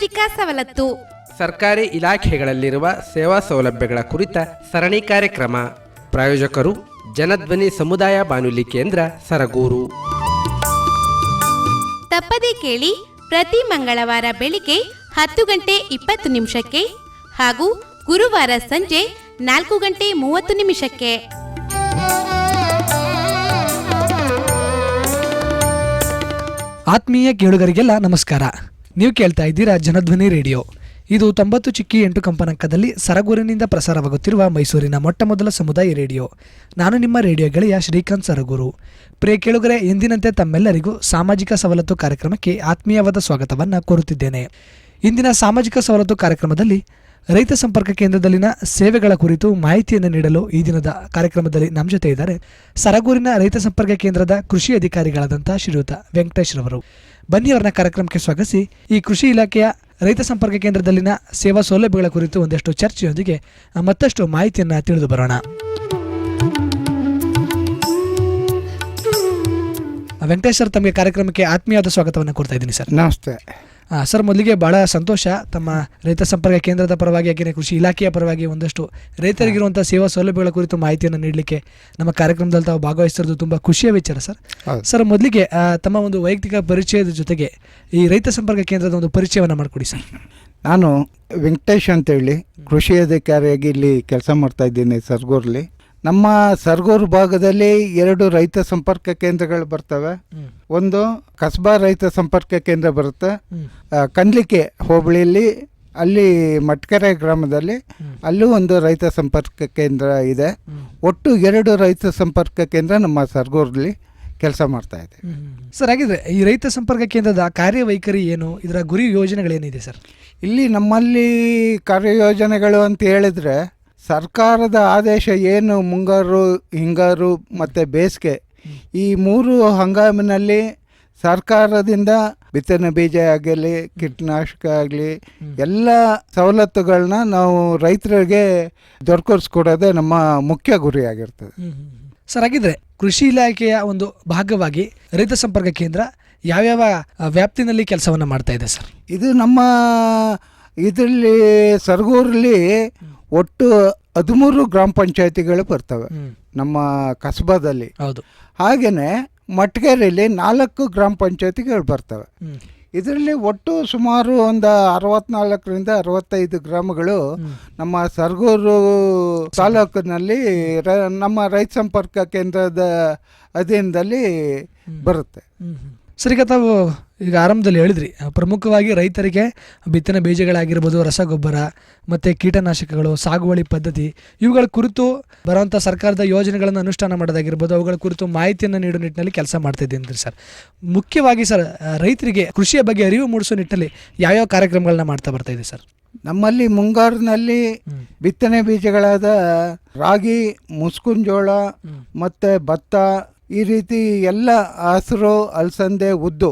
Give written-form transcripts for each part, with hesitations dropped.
ಸಾಮಾಜಿಕ ಸವಲತ್ತು. ಸರ್ಕಾರಿ ಇಲಾಖೆಗಳಲ್ಲಿರುವ ಸೇವಾ ಸೌಲಭ್ಯಗಳ ಕುರಿತ ಸರಣಿ ಕಾರ್ಯಕ್ರಮ. ಪ್ರಾಯೋಜಕರು ಜನಧ್ವನಿ ಸಮುದಾಯ ಬಾನುಲಿ ಕೇಂದ್ರ ಸರಗೂರು. ತಪ್ಪದೇ ಕೇಳಿ ಪ್ರತಿ ಮಂಗಳವಾರ ಬೆಳಿಗ್ಗೆ 10:20 ಹಾಗೂ ಗುರುವಾರ ಸಂಜೆ 4:30. ಆತ್ಮೀಯ ಕೇಳುಗರಿಗೆಲ್ಲ ನಮಸ್ಕಾರ. ನೀವು ಕೇಳ್ತಾ ಇದ್ದೀರಾ ಜನಧ್ವನಿ ರೇಡಿಯೋ. ಇದು 90.8 ಕಂಪನಾಂಕದಲ್ಲಿ ಸರಗೂರಿನಿಂದ ಪ್ರಸಾರವಾಗುತ್ತಿರುವ ಮೈಸೂರಿನ ಮೊಟ್ಟಮೊದಲ ಸಮುದಾಯ ರೇಡಿಯೋ. ನಾನು ನಿಮ್ಮ ರೇಡಿಯೋ ಗೆಳೆಯ ಶ್ರೀಕಾಂತ್ ಸರಗೂರು. ಪ್ರಿಯ ಕೇಳುಗರೆ, ಎಂದಿನಂತೆ ತಮ್ಮೆಲ್ಲರಿಗೂ ಸಾಮಾಜಿಕ ಸವಲತ್ತು ಕಾರ್ಯಕ್ರಮಕ್ಕೆ ಆತ್ಮೀಯವಾದ ಸ್ವಾಗತವನ್ನು ಕೋರುತ್ತಿದ್ದೇನೆ. ಇಂದಿನ ಸಾಮಾಜಿಕ ಸವಲತ್ತು ಕಾರ್ಯಕ್ರಮದಲ್ಲಿ ರೈತ ಸಂಪರ್ಕ ಕೇಂದ್ರದಲ್ಲಿನ ಸೇವೆಗಳ ಕುರಿತು ಮಾಹಿತಿಯನ್ನು ನೀಡಲು ಈ ದಿನದ ಕಾರ್ಯಕ್ರಮದಲ್ಲಿ ನಮ್ಮ ಜೊತೆ ಇದ್ದಾರೆ ಸರಗೂರಿನ ರೈತ ಸಂಪರ್ಕ ಕೇಂದ್ರದ ಕೃಷಿ ಅಧಿಕಾರಿಗಳಾದಂಥ ಶ್ರೀಯುತ ವೆಂಕಟೇಶ್ ರವರು. ಬನ್ನಿ ಅವರನ್ನ ಕಾರ್ಯಕ್ರಮಕ್ಕೆ ಸ್ವಾಗತಿಸಿ ಈ ಕೃಷಿ ಇಲಾಖೆಯ ರೈತ ಸಂಪರ್ಕ ಕೇಂದ್ರದಲ್ಲಿನ ಸೇವಾ ಸೌಲಭ್ಯಗಳ ಕುರಿತು ಒಂದಷ್ಟು ಚರ್ಚೆಯೊಂದಿಗೆ ಮತ್ತಷ್ಟು ಮಾಹಿತಿಯನ್ನು ತಿಳಿದು ಬರೋಣ. ವೆಂಕಟೇಶ್ ಸರ್, ತಮಗೆ ಕಾರ್ಯಕ್ರಮಕ್ಕೆ ಆತ್ಮೀಯವಾದ ಸ್ವಾಗತವನ್ನು ಕೊಡ್ತಾ ಇದ್ದೀನಿ ಸರ್. ನಮಸ್ತೆ ಸರ್, ಮೊದಲಿಗೆ ಬಹಳ ಸಂತೋಷ ತಮ್ಮ ರೈತ ಸಂಪರ್ಕ ಕೇಂದ್ರದ ಪರವಾಗಿ, ಯಾಕೆಂದರೆ ಕೃಷಿ ಇಲಾಖೆಯ ಪರವಾಗಿ ಒಂದಷ್ಟು ರೈತರಿಗಿರುವಂಥ ಸೇವಾ ಸೌಲಭ್ಯಗಳ ಕುರಿತು ಮಾಹಿತಿಯನ್ನು ನೀಡಲಿಕ್ಕೆ ನಮ್ಮ ಕಾರ್ಯಕ್ರಮದಲ್ಲಿ ತಾವು ಭಾಗವಹಿಸಿರೋದು ತುಂಬ ಖುಷಿಯ ವಿಚಾರ ಸರ್. ಸರ್, ಮೊದಲಿಗೆ ತಮ್ಮ ಒಂದು ವೈಯಕ್ತಿಕ ಪರಿಚಯದ ಜೊತೆಗೆ ಈ ರೈತ ಸಂಪರ್ಕ ಕೇಂದ್ರದ ಒಂದು ಪರಿಚಯವನ್ನು ಮಾಡಿಕೊಡಿ ಸರ್. ನಾನು ವೆಂಕಟೇಶ್ ಅಂತೇಳಿ ಕೃಷಿ ಅಧಿಕಾರಿಯಾಗಿ ಇಲ್ಲಿ ಕೆಲಸ ಮಾಡ್ತಾ ಇದ್ದೀನಿ ಸರಗೂರಲ್ಲಿ. ನಮ್ಮ ಸರಗೂರು ಭಾಗದಲ್ಲಿ 2 ರೈತ ಸಂಪರ್ಕ ಕೇಂದ್ರಗಳು ಬರ್ತವೆ. ಒಂದು ಕಸ್ಬಾ ರೈತ ಸಂಪರ್ಕ ಕೇಂದ್ರ ಬರುತ್ತೆ ಕಂಡ್ಲಿಕೆ ಹೋಬಳಿಯಲ್ಲಿ, ಅಲ್ಲಿ ಮಟ್ಕೆರೆ ಗ್ರಾಮದಲ್ಲಿ ಅಲ್ಲೂ ಒಂದು ರೈತ ಸಂಪರ್ಕ ಕೇಂದ್ರ ಇದೆ. ಒಟ್ಟು 2 ರೈತ ಸಂಪರ್ಕ ಕೇಂದ್ರ ನಮ್ಮ ಸರಗೂರಲ್ಲಿ ಕೆಲಸ ಮಾಡ್ತಾ ಇದೆ ಸರ್. ಹಾಗಿದ್ರೆ ಈ ರೈತ ಸಂಪರ್ಕ ಕೇಂದ್ರದ ಕಾರ್ಯವೈಖರಿ ಏನು, ಇದರ ಗುರಿ ಯೋಜನೆಗಳೇನಿದೆ ಸರ್? ಇಲ್ಲಿ ನಮ್ಮಲ್ಲಿ ಕಾರ್ಯಯೋಜನೆಗಳು ಅಂತ ಹೇಳಿದ್ರೆ, ಸರ್ಕಾರದ ಆದೇಶ ಏನು ಮುಂಗಾರು, ಹಿಂಗಾರು ಮತ್ತು ಬೇಸಿಗೆ ಈ 3 ಹಂಗಾಮಿನಲ್ಲಿ ಸರ್ಕಾರದಿಂದ ಬಿತ್ತನೆ ಬೀಜ ಆಗಲಿ, ಕೀಟನಾಶಕ ಆಗಲಿ, ಎಲ್ಲ ಸವಲತ್ತುಗಳನ್ನ ನಾವು ರೈತರಿಗೆ ದೊರಕಿಸ್ಕೊಡೋದೇ ನಮ್ಮ ಮುಖ್ಯ ಗುರಿಯಾಗಿರ್ತದೆ ಸರ್. ಹಾಗಿದ್ರೆ ಕೃಷಿ ಇಲಾಖೆಯ ಒಂದು ಭಾಗವಾಗಿ ರೈತ ಸಂಪರ್ಕ ಕೇಂದ್ರ ಯಾವ್ಯಾವ ವ್ಯಾಪ್ತಿನಲ್ಲಿ ಕೆಲಸವನ್ನು ಮಾಡ್ತಾ ಇದೆ ಸರ್? ಇದು ನಮ್ಮ ಇದರಲ್ಲಿ ಸರಗೂರಲ್ಲಿ ಒಟ್ಟು 13 ಗ್ರಾಮ ಪಂಚಾಯತಿಗಳು ಬರ್ತವೆ ನಮ್ಮ ಕಸ್ಬಾದಲ್ಲಿ. ಹೌದು. ಹಾಗೆಯೇ ಮಟ್ಕೇರಿಯಲ್ಲಿ 4 ಗ್ರಾಮ ಪಂಚಾಯತಿಗಳು ಬರ್ತವೆ. ಇದರಲ್ಲಿ ಒಟ್ಟು ಸುಮಾರು ಒಂದು 64ರಿಂದ 65 ಗ್ರಾಮಗಳು ನಮ್ಮ ಸರಗೂರು ತಾಲೂಕಿನಲ್ಲಿ ನಮ್ಮ ರೈತ ಸಂಪರ್ಕ ಕೇಂದ್ರದ ಅಧೀನದಲ್ಲಿ ಬರುತ್ತೆ. ಸರ್, ಈಗ ತಾವು ಈಗ ಆರಂಭದಲ್ಲಿ ಹೇಳಿದ್ರಿ, ಪ್ರಮುಖವಾಗಿ ರೈತರಿಗೆ ಬಿತ್ತನೆ ಬೀಜಗಳಾಗಿರ್ಬೋದು, ರಸಗೊಬ್ಬರ ಮತ್ತು ಕೀಟನಾಶಕಗಳು, ಸಾಗುವಳಿ ಪದ್ಧತಿ ಇವುಗಳ ಕುರಿತು ಬರುವಂಥ ಸರ್ಕಾರದ ಯೋಜನೆಗಳನ್ನು ಅನುಷ್ಠಾನ ಮಾಡೋದಾಗಿರ್ಬೋದು, ಅವುಗಳ ಕುರಿತು ಮಾಹಿತಿಯನ್ನು ನೀಡೋ ನಿಟ್ಟಿನಲ್ಲಿ ಕೆಲಸ ಮಾಡ್ತಾ ಇದ್ದೀನಿ ಸರ್. ಮುಖ್ಯವಾಗಿ ಸರ್, ರೈತರಿಗೆ ಕೃಷಿಯ ಬಗ್ಗೆ ಅರಿವು ಮೂಡಿಸೋ ನಿಟ್ಟಿನಲ್ಲಿ ಯಾವ್ಯಾವ ಕಾರ್ಯಕ್ರಮಗಳನ್ನ ಮಾಡ್ತಾ ಬರ್ತಾ ಇದೆ ಸರ್? ನಮ್ಮಲ್ಲಿ ಮುಂಗಾರಿನಲ್ಲಿ ಬಿತ್ತನೆ ಬೀಜಗಳಾದ ರಾಗಿ, ಮುಸ್ಕುಂಜೋಳ ಮತ್ತು ಭತ್ತ, ಈ ರೀತಿ ಎಲ್ಲ ಹಸಿರು, ಅಲಸಂದೆ, ಉದ್ದು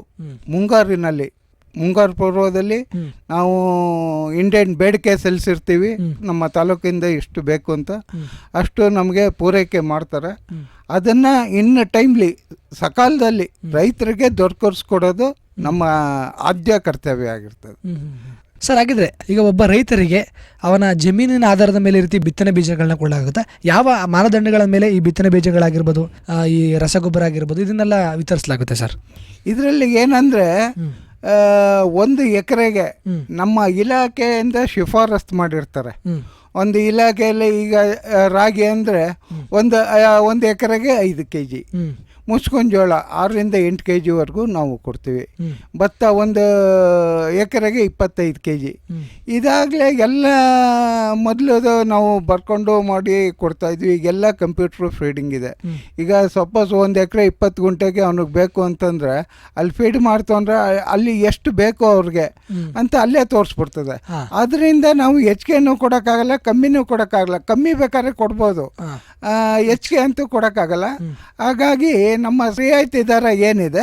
ಮುಂಗಾರಿನಲ್ಲಿ, ಮುಂಗಾರು ಪೂರ್ವದಲ್ಲಿ ನಾವು ಇಂಡಿಯನ್ ಬೇಡಿಕೆ ಸಲ್ಲಿಸಿರ್ತೀವಿ. ನಮ್ಮ ತಾಲೂಕಿಂದ ಇಷ್ಟು ಬೇಕು ಅಂತ ಅಷ್ಟು ನಮಗೆ ಪೂರೈಕೆ ಮಾಡ್ತಾರೆ. ಅದನ್ನು ಇನ್ನು ಟೈಮ್ಲಿ ಸಕಾಲದಲ್ಲಿ ರೈತರಿಗೆ ದೊರಕಿಸ್ಕೊಡೋದು ನಮ್ಮ ಆದ್ಯ ಕರ್ತವ್ಯ ಆಗಿರ್ತದೆ ಸರ್. ಹಾಗಿದ್ರೆ ಈಗ ಒಬ್ಬ ರೈತರಿಗೆ ಅವನ ಜಮೀನಿನ ಆಧಾರದ ಮೇಲೆ ಈ ರೀತಿ ಬಿತ್ತನೆ ಬೀಜಗಳನ್ನ ಕೊಡಲಾಗುತ್ತೆ. ಯಾವ ಮಾನದಂಡಗಳ ಮೇಲೆ ಈ ಬಿತ್ತನೆ ಬೀಜಗಳಾಗಿರ್ಬೋದು, ಈ ರಸಗೊಬ್ಬರ ಆಗಿರ್ಬೋದು, ಇದನ್ನೆಲ್ಲ ವಿತರಿಸಲಾಗುತ್ತೆ ಸರ್? ಇದರಲ್ಲಿ ಏನಂದರೆ, 1 ಎಕರೆಗೆ ನಮ್ಮ ಇಲಾಖೆಯಿಂದ ಶಿಫಾರಸ್ತು ಮಾಡಿರ್ತಾರೆ. ಒಂದು ಇಲಾಖೆಯಲ್ಲಿ ಈಗ ರಾಗಿ ಅಂದರೆ ಒಂದು ಎಕರೆಗೆ 5 kg, ಮುಸ್ಕುಂಜೋಳ 6ರಿಂದ 8 kgವರೆಗೂ ನಾವು ಕೊಡ್ತೀವಿ. ಭತ್ತ 1 ಎಕರೆಗೆ 25 kg. ಇದಾಗಲೇ ಎಲ್ಲ ಮೊದಲು ನಾವು ಬರ್ಕೊಂಡು ಮಾಡಿ ಕೊಡ್ತಾಯಿದ್ವಿ. ಈಗೆಲ್ಲ ಕಂಪ್ಯೂಟರ್ ಫೀಡಿಂಗ್ ಇದೆ. ಈಗ ಸಪೋಸ್ 1 ಎಕರೆ 20 ಗುಂಟೆಗೆ ಅವ್ನಿಗೆ ಬೇಕು ಅಂತಂದರೆ ಅಲ್ಲಿ ಫೀಡ್ ಮಾಡ್ತಂದ್ರೆ ಅಲ್ಲಿ ಎಷ್ಟು ಬೇಕೋ ಅವ್ರಿಗೆ ಅಂತ ಅಲ್ಲೇ ತೋರಿಸ್ಬಿಡ್ತದೆ. ಅದರಿಂದ ನಾವು ಹೆಚ್ಚಿಗೆನೂ ಕೊಡೋಕ್ಕಾಗಲ್ಲ, ಕಮ್ಮಿನೂ ಕೊಡೋಕ್ಕಾಗಲ್ಲ. ಕಮ್ಮಿ ಬೇಕಾದ್ರೆ ಕೊಡ್ಬೋದು, ಹೆಚ್ಚಿಗೆ ಅಂತೂ ಕೊಡೋಕ್ಕಾಗಲ್ಲ. ಹಾಗಾಗಿ ನಮ್ಮ ರಿಯಾಯಿತಿ ದರ ಏನಿದೆ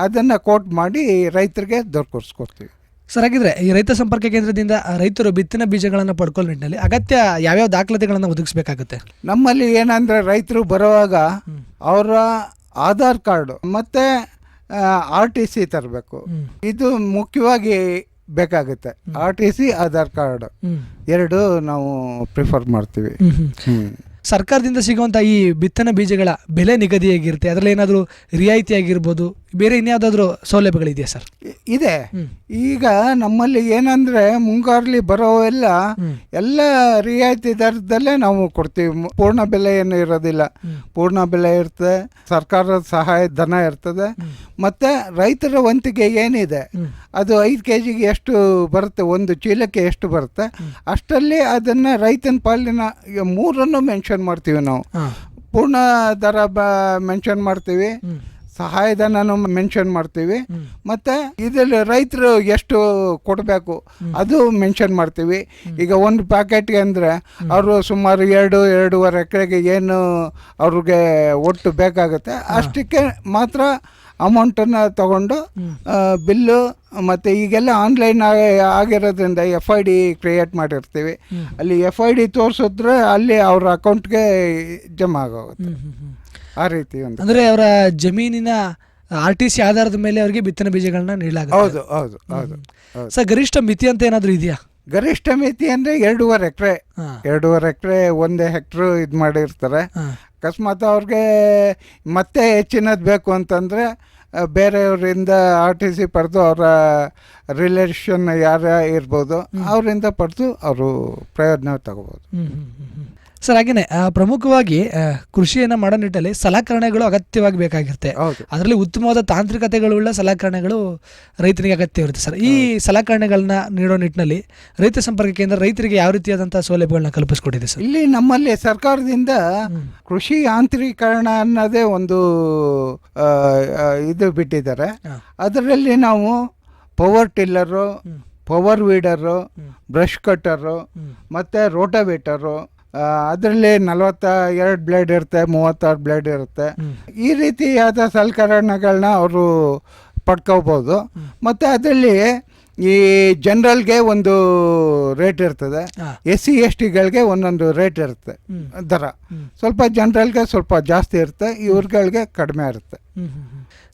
ಅದನ್ನು ಕೋಟ್ ಮಾಡಿ ರೈತರಿಗೆ ದೊರಕಿಸ್ಕೊಡ್ತೀವಿ. ಸರ್, ಹಾಗಿದ್ರೆ ಈ ರೈತ ಸಂಪರ್ಕ ಕೇಂದ್ರದಿಂದ ರೈತರು ಬಿತ್ತನೆ ಬೀಜಗಳನ್ನು ಪಡ್ಕೊಳ್ಳೋ ನಿಟ್ಟಿನಲ್ಲಿ ಅಗತ್ಯ ಯಾವ್ಯಾವ ದಾಖಲಾತಿಗಳನ್ನು ಒದಗಿಸಬೇಕಾಗುತ್ತೆ? ನಮ್ಮಲ್ಲಿ ಏನಂದರೆ, ರೈತರು ಬರುವಾಗ ಅವರ ಆಧಾರ್ ಕಾರ್ಡು ಮತ್ತು RTC ತರಬೇಕು. ಇದು ಮುಖ್ಯವಾಗಿ ಬೇಕಾಗುತ್ತೆ. RTC ಆಧಾರ್ ಕಾರ್ಡ್ ಎರಡು ನಾವು ಪ್ರಿಫರ್ ಮಾಡ್ತೀವಿ. ಸರ್ಕಾರದಿಂದ ಸಿಗುವಂಥ ಈ ಬಿತ್ತನೆ ಬೀಜಗಳ ಬೆಲೆ ನಿಗದಿಯಾಗಿರುತ್ತೆ, ಅದರಲ್ಲಿ ಏನಾದರೂ ರಿಯಾಯಿತಿ ಆಗಿರ್ಬೋದು, ಬೇರೆ ಇನ್ಯಾವುದಾದ್ರೂ ಸೌಲಭ್ಯಗಳಿದೆಯಾ ಸರ್? ಇದೆ. ಈಗ ನಮ್ಮಲ್ಲಿ ಏನಂದ್ರೆ ಮುಂಗಾರಲ್ಲಿ ಬರೋವೆಲ್ಲ ಎಲ್ಲ ರಿಯಾಯಿತಿ ದರದಲ್ಲೇ ನಾವು ಕೊಡ್ತೀವಿ. ಪೂರ್ಣ ಬೆಲೆ ಏನು ಇರೋದಿಲ್ಲ, ಪೂರ್ಣ ಬೆಲೆ ಇರ್ತದೆ, ಸರ್ಕಾರದ ಸಹಾಯ ಧನ ಇರ್ತದೆ. ಮತ್ತೆ ರೈತರ ವಂತಿಗೆ ಏನಿದೆ ಅದು 5 kg ಎಷ್ಟು ಬರುತ್ತೆ, ಒಂದು ಚೀಲಕ್ಕೆ ಎಷ್ಟು ಬರುತ್ತೆ ಅಷ್ಟರಲ್ಲಿ ಅದನ್ನ ರೈತನ ಪಾಲಿನ 3 ಮೆನ್ಷನ್ ಮಾಡ್ತೀವಿ ನಾವು. ಪೂರ್ಣ ದರ ಮೆನ್ಷನ್ ಮಾಡ್ತೀವಿ, ಸಹಾಯಧನನು ಮೆನ್ಷನ್ ಮಾಡ್ತೀವಿ, ಮತ್ತೆ ಇದ್ರಲ್ಲಿ ರೈತರು ಎಷ್ಟು ಕೊಡಬೇಕು ಅದು ಮೆನ್ಷನ್ ಮಾಡ್ತೀವಿ. ಈಗ ಒಂದು ಪ್ಯಾಕೆಟ್ಗೆ ಅಂದರೆ ಅವರು ಸುಮಾರು 2-2.5 ಎಕರೆಗೆ ಏನು ಅವ್ರಿಗೆ ಒಟ್ಟು ಬೇಕಾಗುತ್ತೆ ಅಷ್ಟಕ್ಕೆ ಮಾತ್ರ ಅಮೌಂಟನ್ನು ತಗೊಂಡು ಬಿಲ್ಲು, ಮತ್ತು ಈಗೆಲ್ಲ ಆನ್ಲೈನ್ ಆಗಿರೋದ್ರಿಂದ FID ಕ್ರಿಯೇಟ್ ಮಾಡಿರ್ತೀವಿ. ಅಲ್ಲಿ FID ತೋರಿಸಿದ್ರೆ ಅಲ್ಲಿ ಅವ್ರ ಅಕೌಂಟ್ಗೆ ಜಮಾ ಆಗೋಗುತ್ತೆ. ಆ ರೀತಿ ಅಂದರೆ ಅವರ ಜಮೀನಿನ RTC ಆಧಾರದ ಮೇಲೆ ಅವರಿಗೆ ಬಿತ್ತನೆ ಬೀಜಗಳನ್ನ ನೀಡಲಾಗುತ್ತೆ. ಹೌದು ಹೌದು ಹೌದು. ಸರ್, ಗರಿಷ್ಠ ಮಿತಿ ಅಂತ ಏನಾದರೂ ಇದೆಯಾ? ಗರಿಷ್ಠ ಮಿತಿ ಅಂದರೆ 2.5 ಎಕರೆ. 2.5 ಎಕರೆ 1 ಹೆಕ್ಟ್ರು ಇದು ಮಾಡಿರ್ತಾರೆ. ಅಕಸ್ಮಾತ್ ಅವ್ರಿಗೆ ಮತ್ತೆ ಹೆಚ್ಚಿನದು ಬೇಕು ಅಂತಂದರೆ ಬೇರೆಯವರಿಂದ RTC ಪಡೆದು ಅವರ ರಿಲೇಷನ್ ಯಾರ ಇರ್ಬೋದು ಅವರಿಂದ ಪಡೆದು ಅವರು ಪ್ರಯೋಜನ ತಗೋಬೋದು. ಸರ್, ಹಾಗೇನೆ ಪ್ರಮುಖವಾಗಿ ಕೃಷಿಯನ್ನು ಮಾಡೋ ನಿಟ್ಟಲ್ಲಿ ಸಲಕರಣೆಗಳು ಅಗತ್ಯವಾಗಿ ಬೇಕಾಗಿರುತ್ತೆ. ಅದರಲ್ಲಿ ಉತ್ತಮವಾದ ತಾಂತ್ರಿಕತೆಗಳುಳ್ಳ ಸಲಕರಣೆಗಳು ರೈತನಿಗೆ ಅಗತ್ಯ ಇರುತ್ತೆ ಸರ್. ಈ ಸಲಕರಣೆಗಳನ್ನ ನೀಡೋ ನಿಟ್ಟಿನಲ್ಲಿ ರೈತ ಸಂಪರ್ಕ ಕೇಂದ್ರ ರೈತರಿಗೆ ಯಾವ ರೀತಿಯಾದಂತಹ ಸೌಲಭ್ಯಗಳನ್ನ ಕಲ್ಪಿಸ್ಕೊಟ್ಟಿದೆ ಸರ್? ಇಲ್ಲಿ ನಮ್ಮಲ್ಲಿ ಸರ್ಕಾರದಿಂದ ಕೃಷಿ ಯಾಂತ್ರೀಕರಣ ಅನ್ನೋದೇ ಒಂದು ಇದು ಬಿಟ್ಟಿದ್ದಾರೆ. ಅದರಲ್ಲಿ ನಾವು power tiller, power weeder, brush cutter ಮತ್ತು ರೋಟಾವೇಟರು, ಅದರಲ್ಲಿ 42 ಬ್ಲೇಡ್ ಇರುತ್ತೆ, 36 ಬ್ಲೇಡ್ ಇರುತ್ತೆ. ಈ ರೀತಿಯಾದ ಸಲಕರಣೆಗಳನ್ನ ಅವರು ಪಡ್ಕೋಬೋದು. ಮತ್ತು ಅದರಲ್ಲಿ ಈ ಜನರಲ್ಗೆ ಒಂದು ರೇಟ್ ಇರ್ತದೆ, SC STಗಳಿಗೆ ಒಂದೊಂದು ರೇಟ್ ಇರುತ್ತೆ ದರ. ಸ್ವಲ್ಪ ಜನರಲ್ಗೆ ಸ್ವಲ್ಪ ಜಾಸ್ತಿ ಇರುತ್ತೆ, ಇವ್ರುಗಳಿಗೆ ಕಡಿಮೆ ಇರುತ್ತೆ.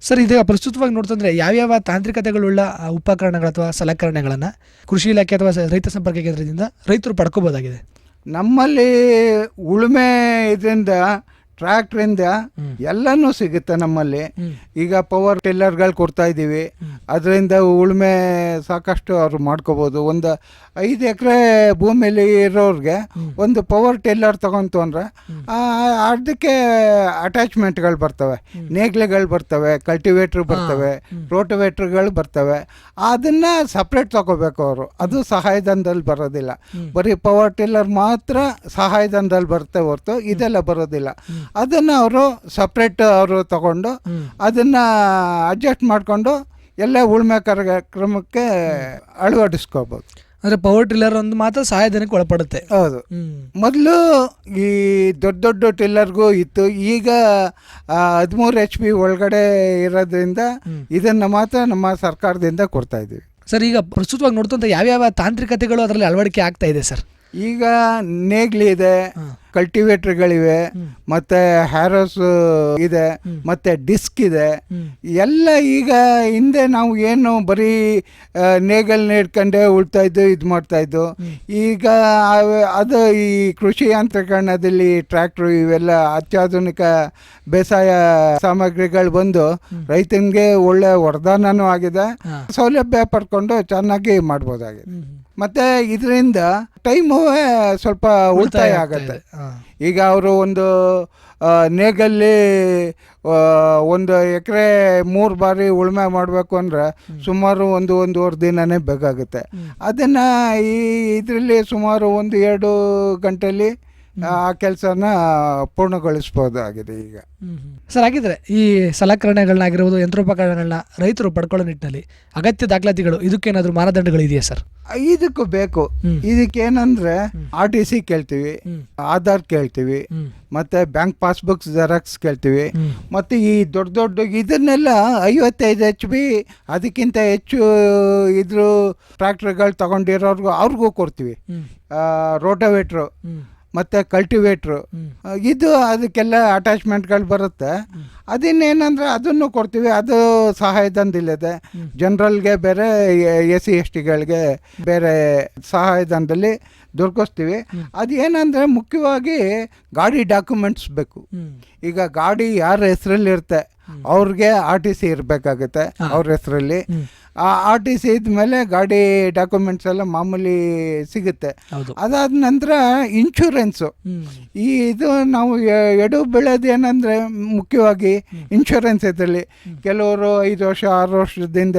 ಸರ್, ಈಗ ಪ್ರಸ್ತುತವಾಗಿ ನೋಡ್ತಂದ್ರೆ ಯಾವ್ಯಾವ ತಾಂತ್ರಿಕತೆಗಳುಳ್ಳ ಉಪಕರಣಗಳು ಅಥವಾ ಸಲಕರಣೆಗಳನ್ನು ಕೃಷಿ ಇಲಾಖೆ ಅಥವಾ ರೈತ ಸಂಪರ್ಕ ಕೇಂದ್ರದಿಂದ ರೈತರು ಪಡ್ಕೋಬೋದಾಗಿದೆ? ನಮ್ಮಲ್ಲಿ ಉಳುಮೆ ಇದರಿಂದ ಟ್ರ್ಯಾಕ್ಟ್ರಿಂದ ಎಲ್ಲನೂ ಸಿಗುತ್ತೆ ನಮ್ಮಲ್ಲಿ. ಈಗ ಪವರ್ ಟಿಲ್ಲರ್ಗಳು ಕೊಡ್ತಾ ಇದ್ದೀವಿ, ಅದರಿಂದ ಉಳುಮೆ ಸಾಕಷ್ಟು ಅವರು ಮಾಡ್ಕೋಬೋದು. ಒಂದು 5 ಎಕರೆ ಭೂಮಿಯಲ್ಲಿ ಇರೋರಿಗೆ ಒಂದು ಪವರ್ ಟಿಲ್ಲರ್ ತಗೊಂತು ಅಂದರೆ ಅದಕ್ಕೆ ಅಟ್ಯಾಚ್ಮೆಂಟ್ಗಳು ಬರ್ತವೆ, ನೇಗ್ಲೆಗಳು ಬರ್ತವೆ, ಕಲ್ಟಿವೇಟ್ರ್ ಬರ್ತವೆ, ರೋಟೋವೇಟ್ರ್ಗಳು ಬರ್ತವೆ. ಅದನ್ನು ಸಪ್ರೇಟ್ ತಗೋಬೇಕು ಅವರು. ಅದು ಸಹಾಯಧನದಲ್ಲಿ ಬರೋದಿಲ್ಲ. ಬರೀ ಪವರ್ ಟಿಲ್ಲರ್ ಮಾತ್ರ ಸಹಾಯಧನದಲ್ಲಿ ಬರುತ್ತೆ ಹೊರತು ಇದೆಲ್ಲ ಬರೋದಿಲ್ಲ. ಅದನ್ನು ಅವರು ಸಪ್ರೇಟ್ ಅವರು ತಗೊಂಡು ಅದನ್ನು ಅಡ್ಜಸ್ಟ್ ಮಾಡಿಕೊಂಡು ಎಲ್ಲ ಉಳುಮೆ ಕಾರ್ಯಕ್ರಮಕ್ಕೆ ಅಳವಡಿಸ್ಕೋಬೋದು. ಅಂದರೆ ಪವರ್ ಟಿಲ್ಲರ್ ಒಂದು ಮಾತ್ರ ಸಹಾಯಧನಕ್ಕೆ ಒಳಪಡುತ್ತೆ. ಹೌದು. ಮೊದಲು ಈ ದೊಡ್ಡ ದೊಡ್ಡ ಟಿಲ್ಲರ್ಗೂ ಇತ್ತು, ಈಗ 13 HP ಒಳಗಡೆ ಇರೋದ್ರಿಂದ ಇದನ್ನು ಮಾತ್ರ ನಮ್ಮ ಸರ್ಕಾರದಿಂದ ಕೊಡ್ತಾ ಇದ್ದೀವಿ. ಸರ್, ಈಗ ಪ್ರಸ್ತುತವಾಗಿ ನೋಡ್ತಂತ ಯಾವ್ಯಾವ ತಾಂತ್ರಿಕತೆಗಳು ಅದರಲ್ಲಿ ಅಳವಡಿಕೆ ಆಗ್ತಾ ಇದೆ ಸರ್? ಈಗ ನೇಗ್ಲಿ ಇದೆ, ಕಲ್ಟಿವೇಟ್ರ್ಗಳಿವೆ, ಮತ್ತು ಹ್ಯಾರೋಸ್ ಇದೆ, ಮತ್ತು ಡಿಸ್ಕ್ ಇದೆ. ಎಲ್ಲ ಈಗ ಹಿಂದೆ ನಾವು ಏನು ಬರೀ ನೇಗಲ್ ನೀಡ್ಕೊಂಡೇ ಉಳ್ತಾಯಿದ್ದು ಇದು ಮಾಡ್ತಾಯಿದ್ದು. ಈಗ ಅದು ಈ ಕೃಷಿ ಯಾಂತ್ರೀಕರಣದಲ್ಲಿ ಟ್ರ್ಯಾಕ್ಟ್ರು ಇವೆಲ್ಲ ಅತ್ಯಾಧುನಿಕ ಬೇಸಾಯ ಸಾಮಗ್ರಿಗಳು ಬಂದು ರೈತನಿಗೆ ಒಳ್ಳೆ ವರದಾನನೂ ಆಗಿದೆ, ಸೌಲಭ್ಯ ಪಡ್ಕೊಂಡು ಚೆನ್ನಾಗಿ ಮಾಡ್ಬೋದಾಗಿದೆ. ಮತ್ತು ಇದರಿಂದ ಟೈಮು ಸ್ವಲ್ಪ ಉಳಿತಾಯ ಆಗುತ್ತೆ. ಈಗ ಅವರು ಒಂದು ನೇಗಲ್ಲಿ 1 ಎಕರೆ 3 ಬಾರಿ ಉಳುಮೆ ಮಾಡಬೇಕು ಅಂದರೆ ಸುಮಾರು 1-1.5 ದಿನನೇ ಬೇಕಾಗುತ್ತೆ. ಅದನ್ನು ಈ ಇದರಲ್ಲಿ ಸುಮಾರು 1-2 ಗಂಟೆಯಲ್ಲಿ ಆ ಕೆಲಸನ ಪೂರ್ಣಗೊಳಿಸ್ಬೋದಾಗಿದೆ ಈಗ. ಸರ್, ಹಾಗಿದ್ರೆ ಈ ಸಲಕರಣೆಗಳನ್ನಾಗಿರ್ಬೋದು, ಯಂತ್ರೋಪಕರಣಗಳನ್ನ ರೈತರು ಪಡ್ಕೊಳ್ಳೋ ನಿಟ್ಟಿನಲ್ಲಿ ಅಗತ್ಯ ದಾಖಲಾತಿಗಳು ಇದಕ್ಕೇನಾದರೂ ಮಾನದಂಡಗಳು ಇದೆಯಾ ಸರ್? ಇದಕ್ಕೂ ಬೇಕು. ಇದಕ್ಕೇನಂದ್ರೆ RTC ಕೇಳ್ತೀವಿ, ಆಧಾರ್ ಕೇಳ್ತೀವಿ, ಮತ್ತೆ ಬ್ಯಾಂಕ್ ಪಾಸ್ಬುಕ್ ಜೆರಾಕ್ಸ್ ಕೇಳ್ತೀವಿ. ಮತ್ತೆ ಈ ದೊಡ್ಡ ದೊಡ್ಡ ಇದನ್ನೆಲ್ಲ 55 HP ಅದಕ್ಕಿಂತ ಹೆಚ್ಚು ಇದ್ರ ಟ್ರ್ಯಾಕ್ಟರ್ಗಳು ತಗೊಂಡಿರೋರ್ಗು ಅವ್ರಿಗೂ ಕೊಡ್ತೀವಿ. ರೋಟೋವೇಟ್ರು ಮತ್ತು ಕಲ್ಟಿವೇಟ್ರು, ಇದು ಅದಕ್ಕೆಲ್ಲ ಅಟ್ಯಾಚ್ಮೆಂಟ್ಗಳು ಬರುತ್ತೆ. ಅದಿನ್ನೇನಂದರೆ ಅದನ್ನು ಕೊಡ್ತೀವಿ. ಅದು ಸಹಾಯಧನದಲ್ಲಿದೆ. ಜನರಲ್ಗೆ ಬೇರೆ, SC/STಗಳಿಗೆ ಬೇರೆ ಸಹಾಯಧನದಲ್ಲಿ ದೊರಕಿಸ್ತೀವಿ. ಅದೇನಂದರೆ ಮುಖ್ಯವಾಗಿ ಗಾಡಿ ಡಾಕ್ಯುಮೆಂಟ್ಸ್ ಬೇಕು. ಈಗ ಗಾಡಿ ಯಾರ ಹೆಸರಲ್ಲಿರುತ್ತೆ ಅವ್ರಿಗೆ RTC ಇರಬೇಕಾಗುತ್ತೆ, ಅವ್ರ ಹೆಸರಲ್ಲಿ. ಆ RTC ಇದ್ಮೇಲೆ ಗಾಡಿ ಡಾಕ್ಯುಮೆಂಟ್ಸ್ ಎಲ್ಲ ಮಾಮೂಲಿ ಸಿಗುತ್ತೆ. ಅದಾದ ನಂತರ ಇನ್ಶೂರೆನ್ಸು. ಇದು ನಾವು ಎಡು ಬೆಳೆದೇನೆಂದರೆ ಮುಖ್ಯವಾಗಿ ಇನ್ಶೂರೆನ್ಸ್ ಇದರಲ್ಲಿ ಕೆಲವರು 5 ವರ್ಷ 6 ವರ್ಷದಿಂದ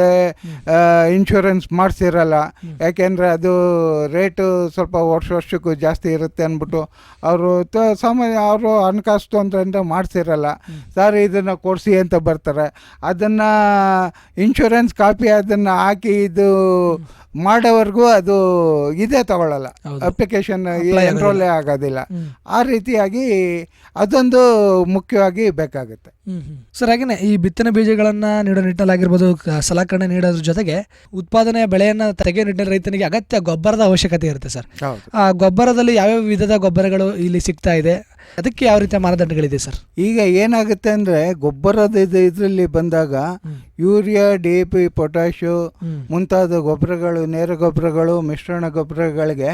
ಇನ್ಶೂರೆನ್ಸ್ ಮಾಡಿಸಿರಲ್ಲ. ಯಾಕೆಂದರೆ ಅದು ರೇಟು ಸ್ವಲ್ಪ ವರ್ಷಕ್ಕೂ ಜಾಸ್ತಿ ಇರುತ್ತೆ ಅಂದ್ಬಿಟ್ಟು ಅವರು ಸಾಮಾನ್ಯ ಅವರು ಹಣಕಾಸು ತೊಂದರೆಯಿಂದ ಮಾಡಿಸಿರಲ್ಲ. ಸರ್ ಇದನ್ನು ಕೊಡಿಸಿ ಅಂತ ಬರ್ತಾರೆ. ಅದನ್ನು ಇನ್ಶೂರೆನ್ಸ್ ಕಾಪಿ ಅದನ್ನು ಹಾಕಿ ಇದು ಮಾಡೋವರೆಗೂ ಅದು ಇದೇ ತಗೊಳ್ಳಲ್ಲ, ಅಪ್ಲಿಕೇಶನ್ ಎನ್ರೋಲೇ ಆಗೋದಿಲ್ಲ. ಆ ರೀತಿಯಾಗಿ ಅದೊಂದು ಮುಖ್ಯವಾಗಿ ಬೇಕಾಗುತ್ತೆ. ಸರ್, ಹಾಗೆಯೇ ಈ ಬಿತ್ತನೆ ಬೀಜಗಳನ್ನು ನೀಡೋ ನಿಟ್ಟಿನಲ್ಲಾಗಿರ್ಬೋದು, ಸಲಕರಣೆ ನೀಡೋದ್ರ ಜೊತೆಗೆ ಉತ್ಪಾದನೆಯ ಬೆಳೆಯನ್ನು ತೆಗೆಯೋ ನಿಟ್ಟಿನಲ್ಲಿ ರೈತನಿಗೆ ಅಗತ್ಯ ಗೊಬ್ಬರದ ಅವಶ್ಯಕತೆ ಇರುತ್ತೆ ಸರ್. ಆ ಗೊಬ್ಬರದಲ್ಲಿ ಯಾವ್ಯಾವ ವಿಧದ ಗೊಬ್ಬರಗಳು ಇಲ್ಲಿ ಸಿಗ್ತಾ ಇದೆ, ಅದಕ್ಕೆ ಯಾವ ರೀತಿಯ ಮಾನದಂಡಗಳಿದೆ ಸರ್? ಈಗ ಏನಾಗುತ್ತೆ ಅಂದರೆ ಗೊಬ್ಬರದ ಇದರಲ್ಲಿ ಬಂದಾಗ ಯೂರಿಯಾ, DAP, ಪೊಟ್ಯಾಶು ಮುಂತಾದ ಗೊಬ್ಬರಗಳು, ನೇರ ಗೊಬ್ಬರಗಳು, ಮಿಶ್ರಣ ಗೊಬ್ಬರಗಳಿಗೆ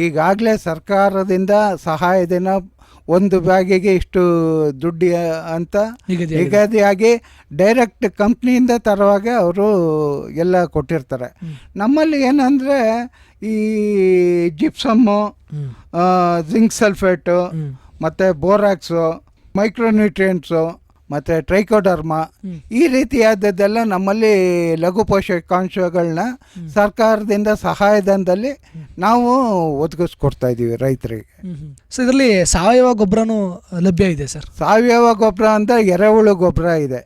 ಈಗಾಗಲೇ ಸರ್ಕಾರದಿಂದ ಸಹಾಯಧನ ಒಂದು ಬ್ಯಾಗಿಗೆ ಇಷ್ಟು ದುಡ್ಡು ಅಂತ ನಿಗದಿಯಾಗಿ ಡೈರೆಕ್ಟ್ ಕಂಪ್ನಿಯಿಂದ ತರುವಾಗ ಅವರು ಎಲ್ಲ ಕೊಟ್ಟಿರ್ತಾರೆ. ನಮ್ಮಲ್ಲಿ ಏನಂದರೆ ಈ ಜಿಪ್ಸಮ್ಮು, ಜಿಂಕ್ ಸಲ್ಫೇಟು, ಮತ್ತು ಬೋರಾಕ್ಸು, ಮೈಕ್ರೋನ್ಯೂಟ್ರಿಯೆಂಟ್ಸು ಮತ್ತು ಟ್ರೈಕೋಡರ್ಮ, ಈ ರೀತಿಯಾದದ್ದೆಲ್ಲ ನಮ್ಮಲ್ಲಿ ಲಘು ಪೋಷಕಾಂಶಗಳನ್ನ ಸರ್ಕಾರದಿಂದ ಸಹಾಯಧನದಲ್ಲಿ ನಾವು ಒದಗಿಸ್ಕೊಡ್ತಾ ಇದ್ದೀವಿ ರೈತರಿಗೆ. ಸೊ ಇದರಲ್ಲಿ ಸಾವಯವ ಗೊಬ್ಬರನೂ ಲಭ್ಯ ಇದೆ ಸರ್? ಸಾವಯವ ಗೊಬ್ಬರ ಅಂತ ಎರೆಹುಳು ಗೊಬ್ಬರ ಇದೆ,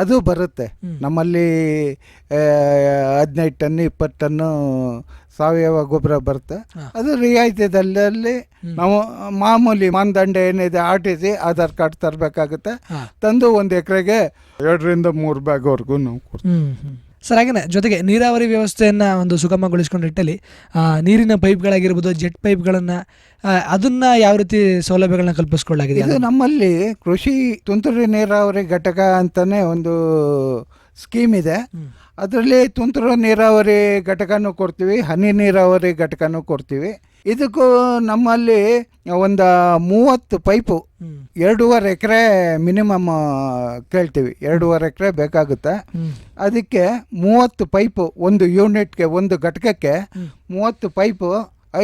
ಅದು ಬರುತ್ತೆ ನಮ್ಮಲ್ಲಿ. 15 ಟನ್ 20 ಟನ್ನು ಸಾವಯವ ಗೊಬ್ಬರ ಬರುತ್ತೆ. ಅದು ರಿಯಾಯಿತಿ ದರದಲ್ಲಿ ನಾವು ಮಾಮೂಲಿ ಮಾನದಂಡ ಏನಿದೆ RTC ಆಧಾರ್ ಕಾರ್ಡ್ ತರಬೇಕಾಗುತ್ತೆ. ತಂದು 1 ಎಕರೆಗೆ 2 ರಿಂದ 3 ಬ್ಯಾಗ್ವರೆಗೂ ನಾವು ಕೊಡ್ತೀವಿ. ಸರ್, ಹಾಗೆಯೇ ಜೊತೆಗೆ ನೀರಾವರಿ ವ್ಯವಸ್ಥೆಯನ್ನು ಒಂದು ಸುಗಮಗೊಳಿಸ್ಕೊಂಡು ನಿಟ್ಟಲ್ಲಿ ನೀರಿನ ಪೈಪ್ಗಳಾಗಿರ್ಬೋದು, ಜೆಟ್ ಪೈಪ್ಗಳನ್ನು, ಅದನ್ನ ಯಾವ ರೀತಿ ಸೌಲಭ್ಯಗಳನ್ನ ಕಲ್ಪಿಸ್ಕೊಳ್ಳಲಾಗಿದೆ? ಇದು ನಮ್ಮಲ್ಲಿ ಕೃಷಿ ತುಂತುರು ನೀರಾವರಿ ಘಟಕ ಅಂತಾನೆ ಒಂದು ಸ್ಕೀಮ್ ಇದೆ. ಅದರಲ್ಲಿ ತುಂತುರು ನೀರಾವರಿ ಘಟಕನೂ ಕೊಡ್ತೀವಿ, ಹನಿ ನೀರಾವರಿ ಘಟಕನೂ ಕೊಡ್ತೀವಿ. ಇದಕ್ಕೂ ನಮ್ಮಲ್ಲಿ ಒಂದು 30 ಪೈಪು 2.5 ಎಕರೆ ಮಿನಿಮಮ್ ಕೇಳ್ತೀವಿ. 2.5 ಎಕರೆ ಬೇಕಾಗುತ್ತೆ. ಅದಕ್ಕೆ 30 ಪೈಪು, ಒಂದು ಯೂನಿಟ್ಗೆ, ಒಂದು ಘಟಕಕ್ಕೆ 30 ಪೈಪು,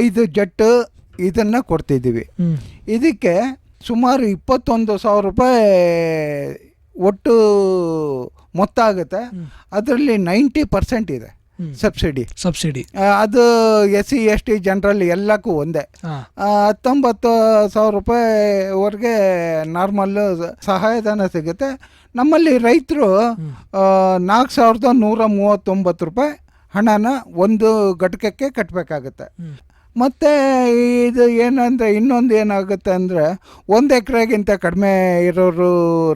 5 ಜಟ್ಟು ಇದನ್ನು ಕೊಡ್ತಿದ್ದೀವಿ. ಇದಕ್ಕೆ ಸುಮಾರು 21,000 ರೂಪಾಯಿ ಒಟ್ಟು ಮೊತ್ತ ಆಗುತ್ತೆ. ಅದರಲ್ಲಿ 90% ಇದೆ ಸಬ್ಸಿಡಿ. ಅದು SC/ST ಜನರಲ್ ಎಲ್ಲಕ್ಕೂ ಒಂದೇ. 19,000 ರೂಪಾಯಿವರೆಗೆ ನಾರ್ಮಲ್ಲು ಸಹಾಯಧನ ಸಿಗುತ್ತೆ. ನಮ್ಮಲ್ಲಿ ರೈತರು 4,139 ರೂಪಾಯಿ ಹಣನ ಒಂದು ಘಟಕಕ್ಕೆ ಕಟ್ಟಬೇಕಾಗುತ್ತೆ. ಮತ್ತು ಇದು ಏನಂದರೆ ಇನ್ನೊಂದು ಏನಾಗುತ್ತೆ ಅಂದರೆ 1 ಎಕರೆಗಿಂತ ಕಡಿಮೆ ಇರೋರು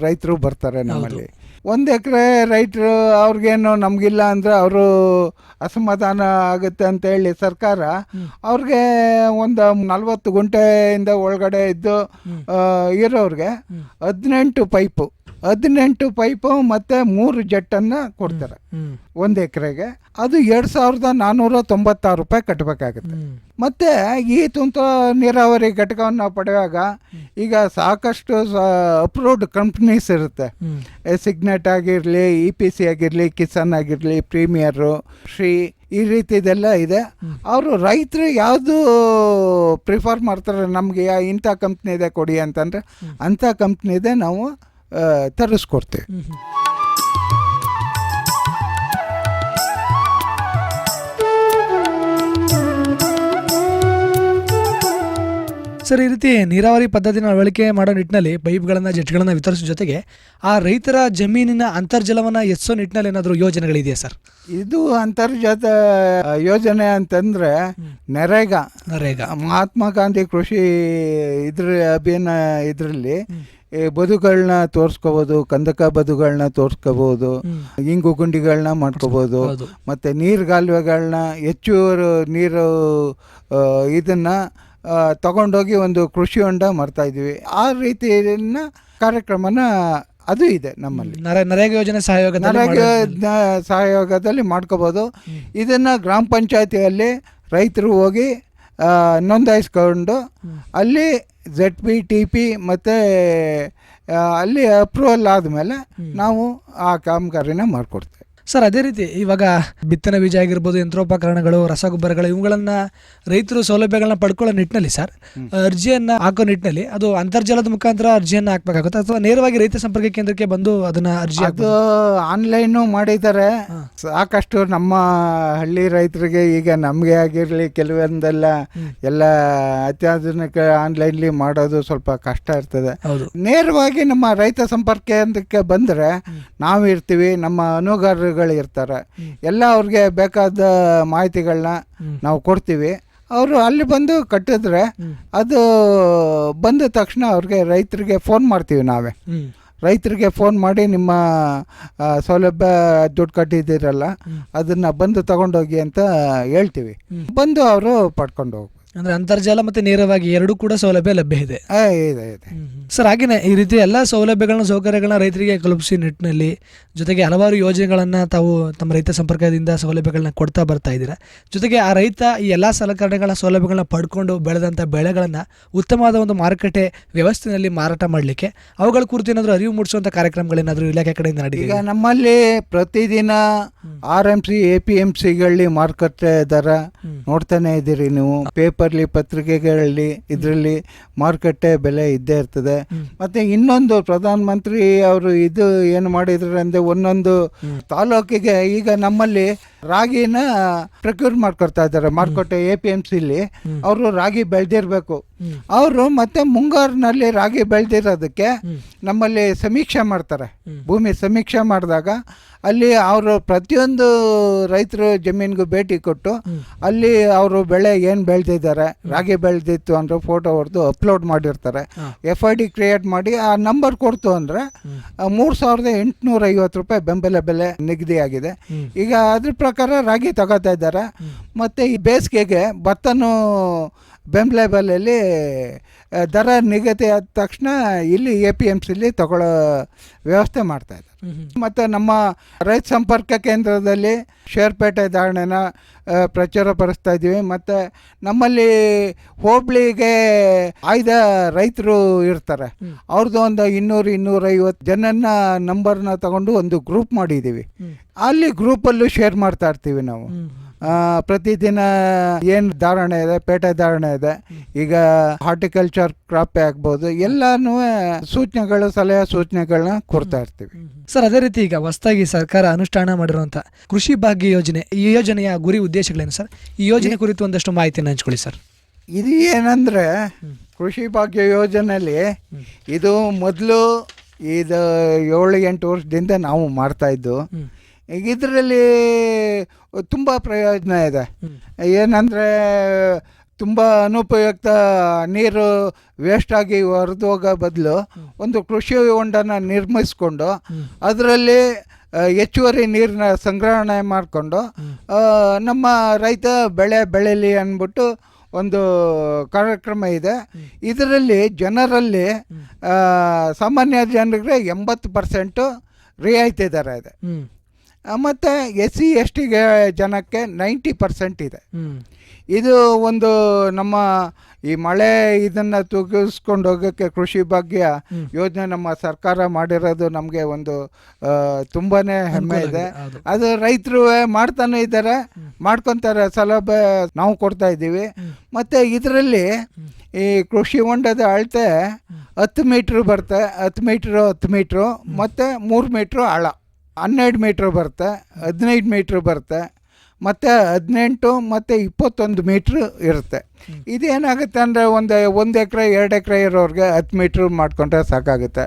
ರೈತರು ಬರ್ತಾರೆ ನಮ್ಮಲ್ಲಿ. 1 ಎಕರೆ ರೈತರು ಅವ್ರಿಗೇನು ನಮಗಿಲ್ಲ ಅಂದರೆ ಅವರು ಅಸಮಾಧಾನ ಆಗುತ್ತೆ ಅಂತೇಳಿ ಸರ್ಕಾರ ಅವ್ರಿಗೆ ಒಂದು 40 ಗುಂಟೆಯಿಂದ ಒಳಗಡೆ ಇದ್ದು ಇರೋರಿಗೆ 18 ಪೈಪು ಮತ್ತು 3 ಜಟ್ಟನ್ನು ಕೊಡ್ತಾರೆ 1 ಎಕರೆಗೆ. ಅದು 2,496 ರೂಪಾಯಿ ಕಟ್ಟಬೇಕಾಗುತ್ತೆ. ಮತ್ತು ಈ ತುಂತುರು ನೀರಾವರಿ ಘಟಕವನ್ನು ನಾವು ಪಡೆಯುವಾಗ ಈಗ ಸಾಕಷ್ಟು ಅಪ್ರೂವ್ಡ್ ಕಂಪ್ನೀಸ್ ಇರುತ್ತೆ. ಸಿಗ್ನೆಟ್ ಆಗಿರಲಿ, EPC ಆಗಿರಲಿ, ಕಿಸಾನ್ ಆಗಿರಲಿ, ಪ್ರೀಮಿಯರು, ಶ್ರೀ, ಈ ರೀತಿದೆಲ್ಲ ಇದೆ. ಅವರು ರೈತರು ಯಾವುದು ಪ್ರಿಫರ್ ಮಾಡ್ತಾರೆ, ನಮಗೆ ಇಂಥ ಕಂಪ್ನಿ ಇದೆ ಕೊಡಿ ಅಂತಂದರೆ ಅಂಥ ಕಂಪ್ನಿದೆ ನಾವು ತರಿಸ್ಕೊಡ್ತೀವಿ. ಸರ್, ಈ ರೀತಿ ನೀರಾವರಿ ಪದ್ಧತಿನ ಅಳವಡಿಕೆ ಮಾಡೋ ನಿಟ್ಟಿನಲ್ಲಿ ಪೈಪ್ಗಳನ್ನು, ಜೆಟ್ಗಳನ್ನು ವಿತರಿಸೋ ಜೊತೆಗೆ ಆ ರೈತರ ಜಮೀನಿನ ಅಂತರ್ಜಲವನ್ನು ಹೆಚ್ಚೋ ನಿಟ್ಟಿನಲ್ಲಿ ಏನಾದರೂ ಯೋಜನೆಗಳಿದೆಯಾ ಸರ್? ಇದು ಅಂತರ್ಜಲ ಯೋಜನೆ ಅಂತಂದರೆ ನರೇಗಾ, ಮಹಾತ್ಮ ಗಾಂಧಿ ಕೃಷಿ ಅಭಿಯಾನ ಇದರಲ್ಲಿ ಬದುಗಳನ್ನ ತೋರಿಸ್ಕೋಬೋದು, ಕಂದಕ ಬದುಗಳನ್ನ ತೋರಿಸ್ಕೋಬೋದು, ಇಂಗು ಗುಂಡಿಗಳನ್ನ ಮಾಡ್ಕೋಬೋದು, ಮತ್ತು ನೀರುಗಾಲುವೆಗಳನ್ನ ಹೆಚ್ಚು ನೀರು ಇದನ್ನು ತಗೊಂಡೋಗಿ ಒಂದು ಕೃಷಿ ಹೊಂಡ ಮಾಡ್ತಾಯಿದ್ವಿ. ಆ ರೀತಿಯ ಕಾರ್ಯಕ್ರಮನ ಅದು ಇದೆ ನಮ್ಮಲ್ಲಿ. ನರೇಗಾ ಯೋಜನೆ ಸಹಯೋಗದಲ್ಲಿ ಮಾಡ್ಕೋಬೋದು. ಇದನ್ನು ಗ್ರಾಮ ಪಂಚಾಯತಿಯಲ್ಲಿ ರೈತರು ಹೋಗಿ ನೋಂದಾಯಿಸ್ಕೊಂಡು ಅಲ್ಲಿ ZPTP ಮತ್ತು ಅಲ್ಲಿ ಅಪ್ರೂವಲ್ ಆದಮೇಲೆ ನಾವು ಆ ಕಾಮಗಾರಿನ ಮಾಡಿಕೊಡ್ತೇವೆ. ಸರ್, ಅದೇ ರೀತಿ ಇವಾಗ ಬಿತ್ತನೆ ಬೀಜ ಆಗಿರ್ಬೋದು, ಯಂತ್ರೋಪಕರಣಗಳು, ರಸಗೊಬ್ಬರಗಳು, ಇವುಗಳನ್ನು ರೈತರು ಸೌಲಭ್ಯಗಳನ್ನ ಪಡ್ಕೊಳ್ಳೋ ನಿಟ್ಟಿನಲ್ಲಿ ಸರ್ ಅರ್ಜಿಯನ್ನು ಹಾಕೋ ನಿಟ್ಟಿನಲ್ಲಿ ಅದು ಅಂತರ್ಜಾಲದ ಮುಖಾಂತರ ಅರ್ಜಿಯನ್ನು ಹಾಕಬೇಕಾಗುತ್ತೆ ಅಥವಾ ನೇರವಾಗಿ ರೈತ ಸಂಪರ್ಕ ಕೇಂದ್ರಕ್ಕೆ ಬಂದು ಅದನ್ನ ಅರ್ಜಿ? ಅದು ಆನ್ಲೈನು ಮಾಡಿದ್ದಾರೆ. ಸಾಕಷ್ಟು ನಮ್ಮ ಹಳ್ಳಿ ರೈತರಿಗೆ, ಈಗ ನಮಗೆ ಆಗಿರಲಿ ಕೆಲವೊಂದೆಲ್ಲ ಎಲ್ಲ ಅತ್ಯಾಧುನಿಕ ಆನ್ಲೈನ್ಲಿ ಮಾಡೋದು ಸ್ವಲ್ಪ ಕಷ್ಟ ಇರ್ತದೆ. ನೇರವಾಗಿ ನಮ್ಮ ರೈತ ಸಂಪರ್ಕ ಕೇಂದ್ರಕ್ಕೆ ಬಂದರೆ ನಾವು ಇರ್ತೀವಿ, ನಮ್ಮ ಅನುಗಾರರು ಇರ್ತಾರೆ, ಎಲ್ಲ ಅವ್ರಿಗೆ ಬೇಕಾದ ಮಾಹಿತಿಗಳನ್ನ ನಾವು ಕೊಡ್ತೀವಿ. ಅವರು ಅಲ್ಲಿ ಬಂದು ಕಟ್ಟಿದ್ರೆ ಅದು ಬಂದ ತಕ್ಷಣ ಅವ್ರಿಗೆ ರೈತರಿಗೆ ಫೋನ್ ಮಾಡ್ತೀವಿ. ನಾವೇ ರೈತರಿಗೆ ಫೋನ್ ಮಾಡಿ ನಿಮ್ಮ ಸೌಲಭ್ಯ ದುಡ್ಡು ಕಟ್ಟಿದ್ದೀರಲ್ಲ ಅದನ್ನು ಬಂದು ತಗೊಂಡೋಗಿ ಅಂತ ಹೇಳ್ತೀವಿ. ಬಂದು ಅವರು ಪಡ್ಕೊಂಡು ಹೋಗ್ಬೋದು. ಅಂದ್ರೆ ಅಂತರ್ಜಾಲ ಮತ್ತೆ ನೇರವಾಗಿ ಎರಡೂ ಕೂಡ ಸೌಲಭ್ಯ ಲಭ್ಯ ಇದೆ. ಸರ್, ಹಾಗೇನೆ ಈ ರೀತಿ ಎಲ್ಲ ಸೌಲಭ್ಯಗಳನ್ನ, ಸೌಕರ್ಯಗಳನ್ನ ರೈತರಿಗೆ ಕಲ್ಪಿಸಿ ನಿಟ್ಟಿನಲ್ಲಿ ಜೊತೆಗೆ ಹಲವಾರು ಯೋಜನೆಗಳನ್ನ ತಾವು ತಮ್ಮ ರೈತ ಸಂಪರ್ಕದಿಂದ ಸೌಲಭ್ಯಗಳನ್ನ ಕೊಡ್ತಾ ಬರ್ತಾ ಇದ್ದೀರಾ. ಜೊತೆಗೆ ಆ ರೈತ ಈ ಎಲ್ಲ ಸಲಕರಣೆಗಳ ಸೌಲಭ್ಯಗಳನ್ನ ಪಡ್ಕೊಂಡು ಬೆಳೆದಂಥ ಬೆಳೆಗಳನ್ನ ಉತ್ತಮವಾದ ಒಂದು ಮಾರುಕಟ್ಟೆ ವ್ಯವಸ್ಥೆಯಲ್ಲಿ ಮಾರಾಟ ಮಾಡಲಿಕ್ಕೆ ಅವುಗಳ ಕುರಿತು ಏನಾದರೂ ಅರಿವು ಮೂಡಿಸುವಂಥ ಕಾರ್ಯಕ್ರಮಗಳೇನಾದರೂ ಇಲಾಖೆ ಕಡೆಯಿಂದ ನಡೆದಿದೆ? ಈಗ ನಮ್ಮಲ್ಲಿ ಪ್ರತಿದಿನ RMC APMCಗಳಲ್ಲಿ ಮಾರುಕಟ್ಟೆ ದರ ನೋಡ್ತಾನೆ ಇದ್ದೀರಿ ನೀವು. ಪೇಪರ್ಲಿ, ಪತ್ರಿಕೆಗಳಲ್ಲಿ ಇದರಲ್ಲಿ ಮಾರುಕಟ್ಟೆ ಬೆಲೆ ಇದ್ದೇ ಇರ್ತದೆ. ಮತ್ತು ಇನ್ನೊಂದು ಪ್ರಧಾನ ಮಂತ್ರಿ ಅವರು ಇದು ಏನು ಮಾಡಿದ್ರು ಅಂದರೆ ಒಂದೊಂದು ತಾಲೂಕಿಗೆ ಈಗ ನಮ್ಮಲ್ಲಿ ರಾಗಿನ ಪ್ರಕ್ಯೂರ್ ಮಾಡ್ಕೊಳ್ತಾ ಇದ್ದಾರೆ. ಮಾರುಕಟ್ಟೆ APMCಲಿ ಅವರು ರಾಗಿ ಬೆಳೆದಿರಬೇಕು. ಅವರು ಮತ್ತೆ ಮುಂಗಾರಿನಲ್ಲಿ ರಾಗಿ ಬೆಳೆದಿರೋದಕ್ಕೆ ನಮ್ಮಲ್ಲಿ ಸಮೀಕ್ಷೆ ಮಾಡ್ತಾರೆ. ಭೂಮಿ ಸಮೀಕ್ಷೆ ಮಾಡಿದಾಗ ಅಲ್ಲಿ ಅವರು ಪ್ರತಿಯೊಂದು ರೈತರು ಜಮೀನಿಗೂ ಭೇಟಿ ಕೊಟ್ಟು ಅಲ್ಲಿ ಅವರು ಬೆಳೆ ಏನು ಬೆಳೆದಿದ್ದಾರೆ, ರಾಗಿ ಬೆಳೆದಿತ್ತು ಅಂದರೆ ಫೋಟೋ ಹೊಡೆದು ಅಪ್ಲೋಡ್ ಮಾಡಿರ್ತಾರೆ. FID ಕ್ರಿಯೇಟ್ ಮಾಡಿ ಆ ನಂಬರ್ ಕೊಡ್ತು ಅಂದರೆ 3850 ರೂಪಾಯಿ ಬೆಂಬಲ ಬೆಲೆ ನಿಗದಿಯಾಗಿದೆ. ಈಗ ಅದ್ರ ಪ್ರಕಾರ ರಾಗಿ ತಗೋತಾ ಇದ್ದಾರೆ. ಮತ್ತು ಈ ಬೇಸಿಗೆಗೆ ಭತ್ತನೂ ಬೆಂಬಲ ಬೆಲೆಯಲ್ಲಿ ದರ ನಿಗದಿ ಆದ ತಕ್ಷಣ ಇಲ್ಲಿ APMCಲಿ ತಗೊಳ್ಳೋ ವ್ಯವಸ್ಥೆ ಮಾಡ್ತಾಯಿದ್ದಾರೆ. ಮತ್ತು ನಮ್ಮ ರೈತ ಸಂಪರ್ಕ ಕೇಂದ್ರದಲ್ಲಿ ಷೇರ್ಪೇಟೆ ಧಾರಣೆನ ಪ್ರಚಾರ ಪಡಿಸ್ತಾ ಇದ್ದೀವಿ. ಮತ್ತು ನಮ್ಮಲ್ಲಿ ಹೋಬಳಿಗೆ ಆಯ್ದ ರೈತರು ಇರ್ತಾರೆ, ಅವ್ರದ್ದು ಒಂದು 200-250 ಜನನ ನಂಬರ್ನ ತಗೊಂಡು ಒಂದು ಗ್ರೂಪ್ ಮಾಡಿದ್ದೀವಿ. ಅಲ್ಲಿ ಗ್ರೂಪಲ್ಲೂ ಶೇರ್ ಮಾಡ್ತಾ ಇರ್ತೀವಿ ನಾವು. ಪ್ರತಿದಿನ ಏನು ಧಾರಣೆ ಇದೆ, ಪೇಟೆ ಧಾರಣೆ ಇದೆ, ಈಗ ಹಾರ್ಟಿಕಲ್ಚರ್ ಕ್ರಾಪೇ ಆಗ್ಬೋದು, ಎಲ್ಲನೂ ಸೂಚನೆಗಳು, ಸಲಹೆ ಸೂಚನೆಗಳನ್ನ ಕೊಡ್ತಾ ಇರ್ತೀವಿ. ಸರ್, ಅದೇ ರೀತಿ ಈಗ ಹೊಸದಾಗಿ ಸರ್ಕಾರ ಅನುಷ್ಠಾನ ಮಾಡಿರುವಂಥ ಕೃಷಿ ಭಾಗ್ಯ ಯೋಜನೆ, ಈ ಯೋಜನೆಯ ಗುರಿ ಉದ್ದೇಶಗಳೇನು ಸರ್? ಈ ಯೋಜನೆ ಕುರಿತು ಒಂದಷ್ಟು ಮಾಹಿತಿಯನ್ನು ಹಂಚ್ಕೊಳ್ಳಿ ಸರ್. ಇದು ಏನಂದರೆ ಕೃಷಿ ಭಾಗ್ಯ ಯೋಜನೆಯಲ್ಲಿ ಇದು ಮೊದಲು ಇದು 7-8 ವರ್ಷದಿಂದ ನಾವು ಮಾಡ್ತಾಯಿದ್ದು. ಈಗ ಇದರಲ್ಲಿ ತುಂಬ ಪ್ರಯೋಜನ ಇದೆ. ಏನಂದರೆ ತುಂಬ ಅನುಪಯುಕ್ತ ನೀರು ವೇಸ್ಟಾಗಿ ಹೊರದು ಹೋಗೋ ಬದಲು ಒಂದು ಕೃಷಿ ಹೊಂಡನ ನಿರ್ಮಿಸ್ಕೊಂಡು ಅದರಲ್ಲಿ ಹೆಚ್ಚುವರಿ ನೀರನ್ನ ಸಂಗ್ರಹಣೆ ಮಾಡಿಕೊಂಡು ನಮ್ಮ ರೈತ ಬೆಳೆ ಬೆಳೀಲಿ ಅಂದ್ಬಿಟ್ಟು ಒಂದು ಕಾರ್ಯಕ್ರಮ ಇದೆ. ಇದರಲ್ಲಿ ಜನರಲ್ಲಿ ಸಾಮಾನ್ಯ ಜನರಿಗೆ 80% ರಿಯಾಯಿತಿ ದರ ಇದೆ. ಮತ್ತು SC ST ಜನಕ್ಕೆ 90% ಇದೆ. ಇದು ಒಂದು ನಮ್ಮ ಈ ಮಳೆ ಇದನ್ನು ತೂಗಿಸ್ಕೊಂಡು ಹೋಗೋಕ್ಕೆ ಕೃಷಿ ಭಾಗ್ಯ ಯೋಜನೆ ನಮ್ಮ ಸರ್ಕಾರ ಮಾಡಿರೋದು ನಮಗೆ ಒಂದು ತುಂಬಾ ಹೆಮ್ಮೆ ಇದೆ. ಅದು ರೈತರು ಮಾಡ್ತಾನೆ ಇದ್ದಾರೆ, ಮಾಡ್ಕೊತಾರೆ, ಸೌಲಭ್ಯ ನಾವು ಕೊಡ್ತಾ ಇದ್ದೀವಿ. ಮತ್ತು ಇದರಲ್ಲಿ ಈ ಕೃಷಿ ಹೊಂಡದ ಅಳತೆ 10 ಮೀಟ್ರ್ ಬರುತ್ತೆ, 10 ಮೀಟ್ರು ಮತ್ತು 3 ಮೀಟ್ರು ಆಳ, 12 ಮೀಟ್ರ್ ಬರುತ್ತೆ, 15 ಮೀಟ್ರ್ ಬರುತ್ತೆ, ಮತ್ತು 18 ಮತ್ತು 21 ಮೀಟ್ರ್ ಇರುತ್ತೆ. ಇದೇನಾಗುತ್ತೆ ಅಂದರೆ ಒಂದು ಎಕರೆ 2 ಎಕರೆ ಇರೋರಿಗೆ 10 ಮೀಟ್ರ್ ಮಾಡಿಕೊಂಡ್ರೆ ಸಾಕಾಗುತ್ತೆ.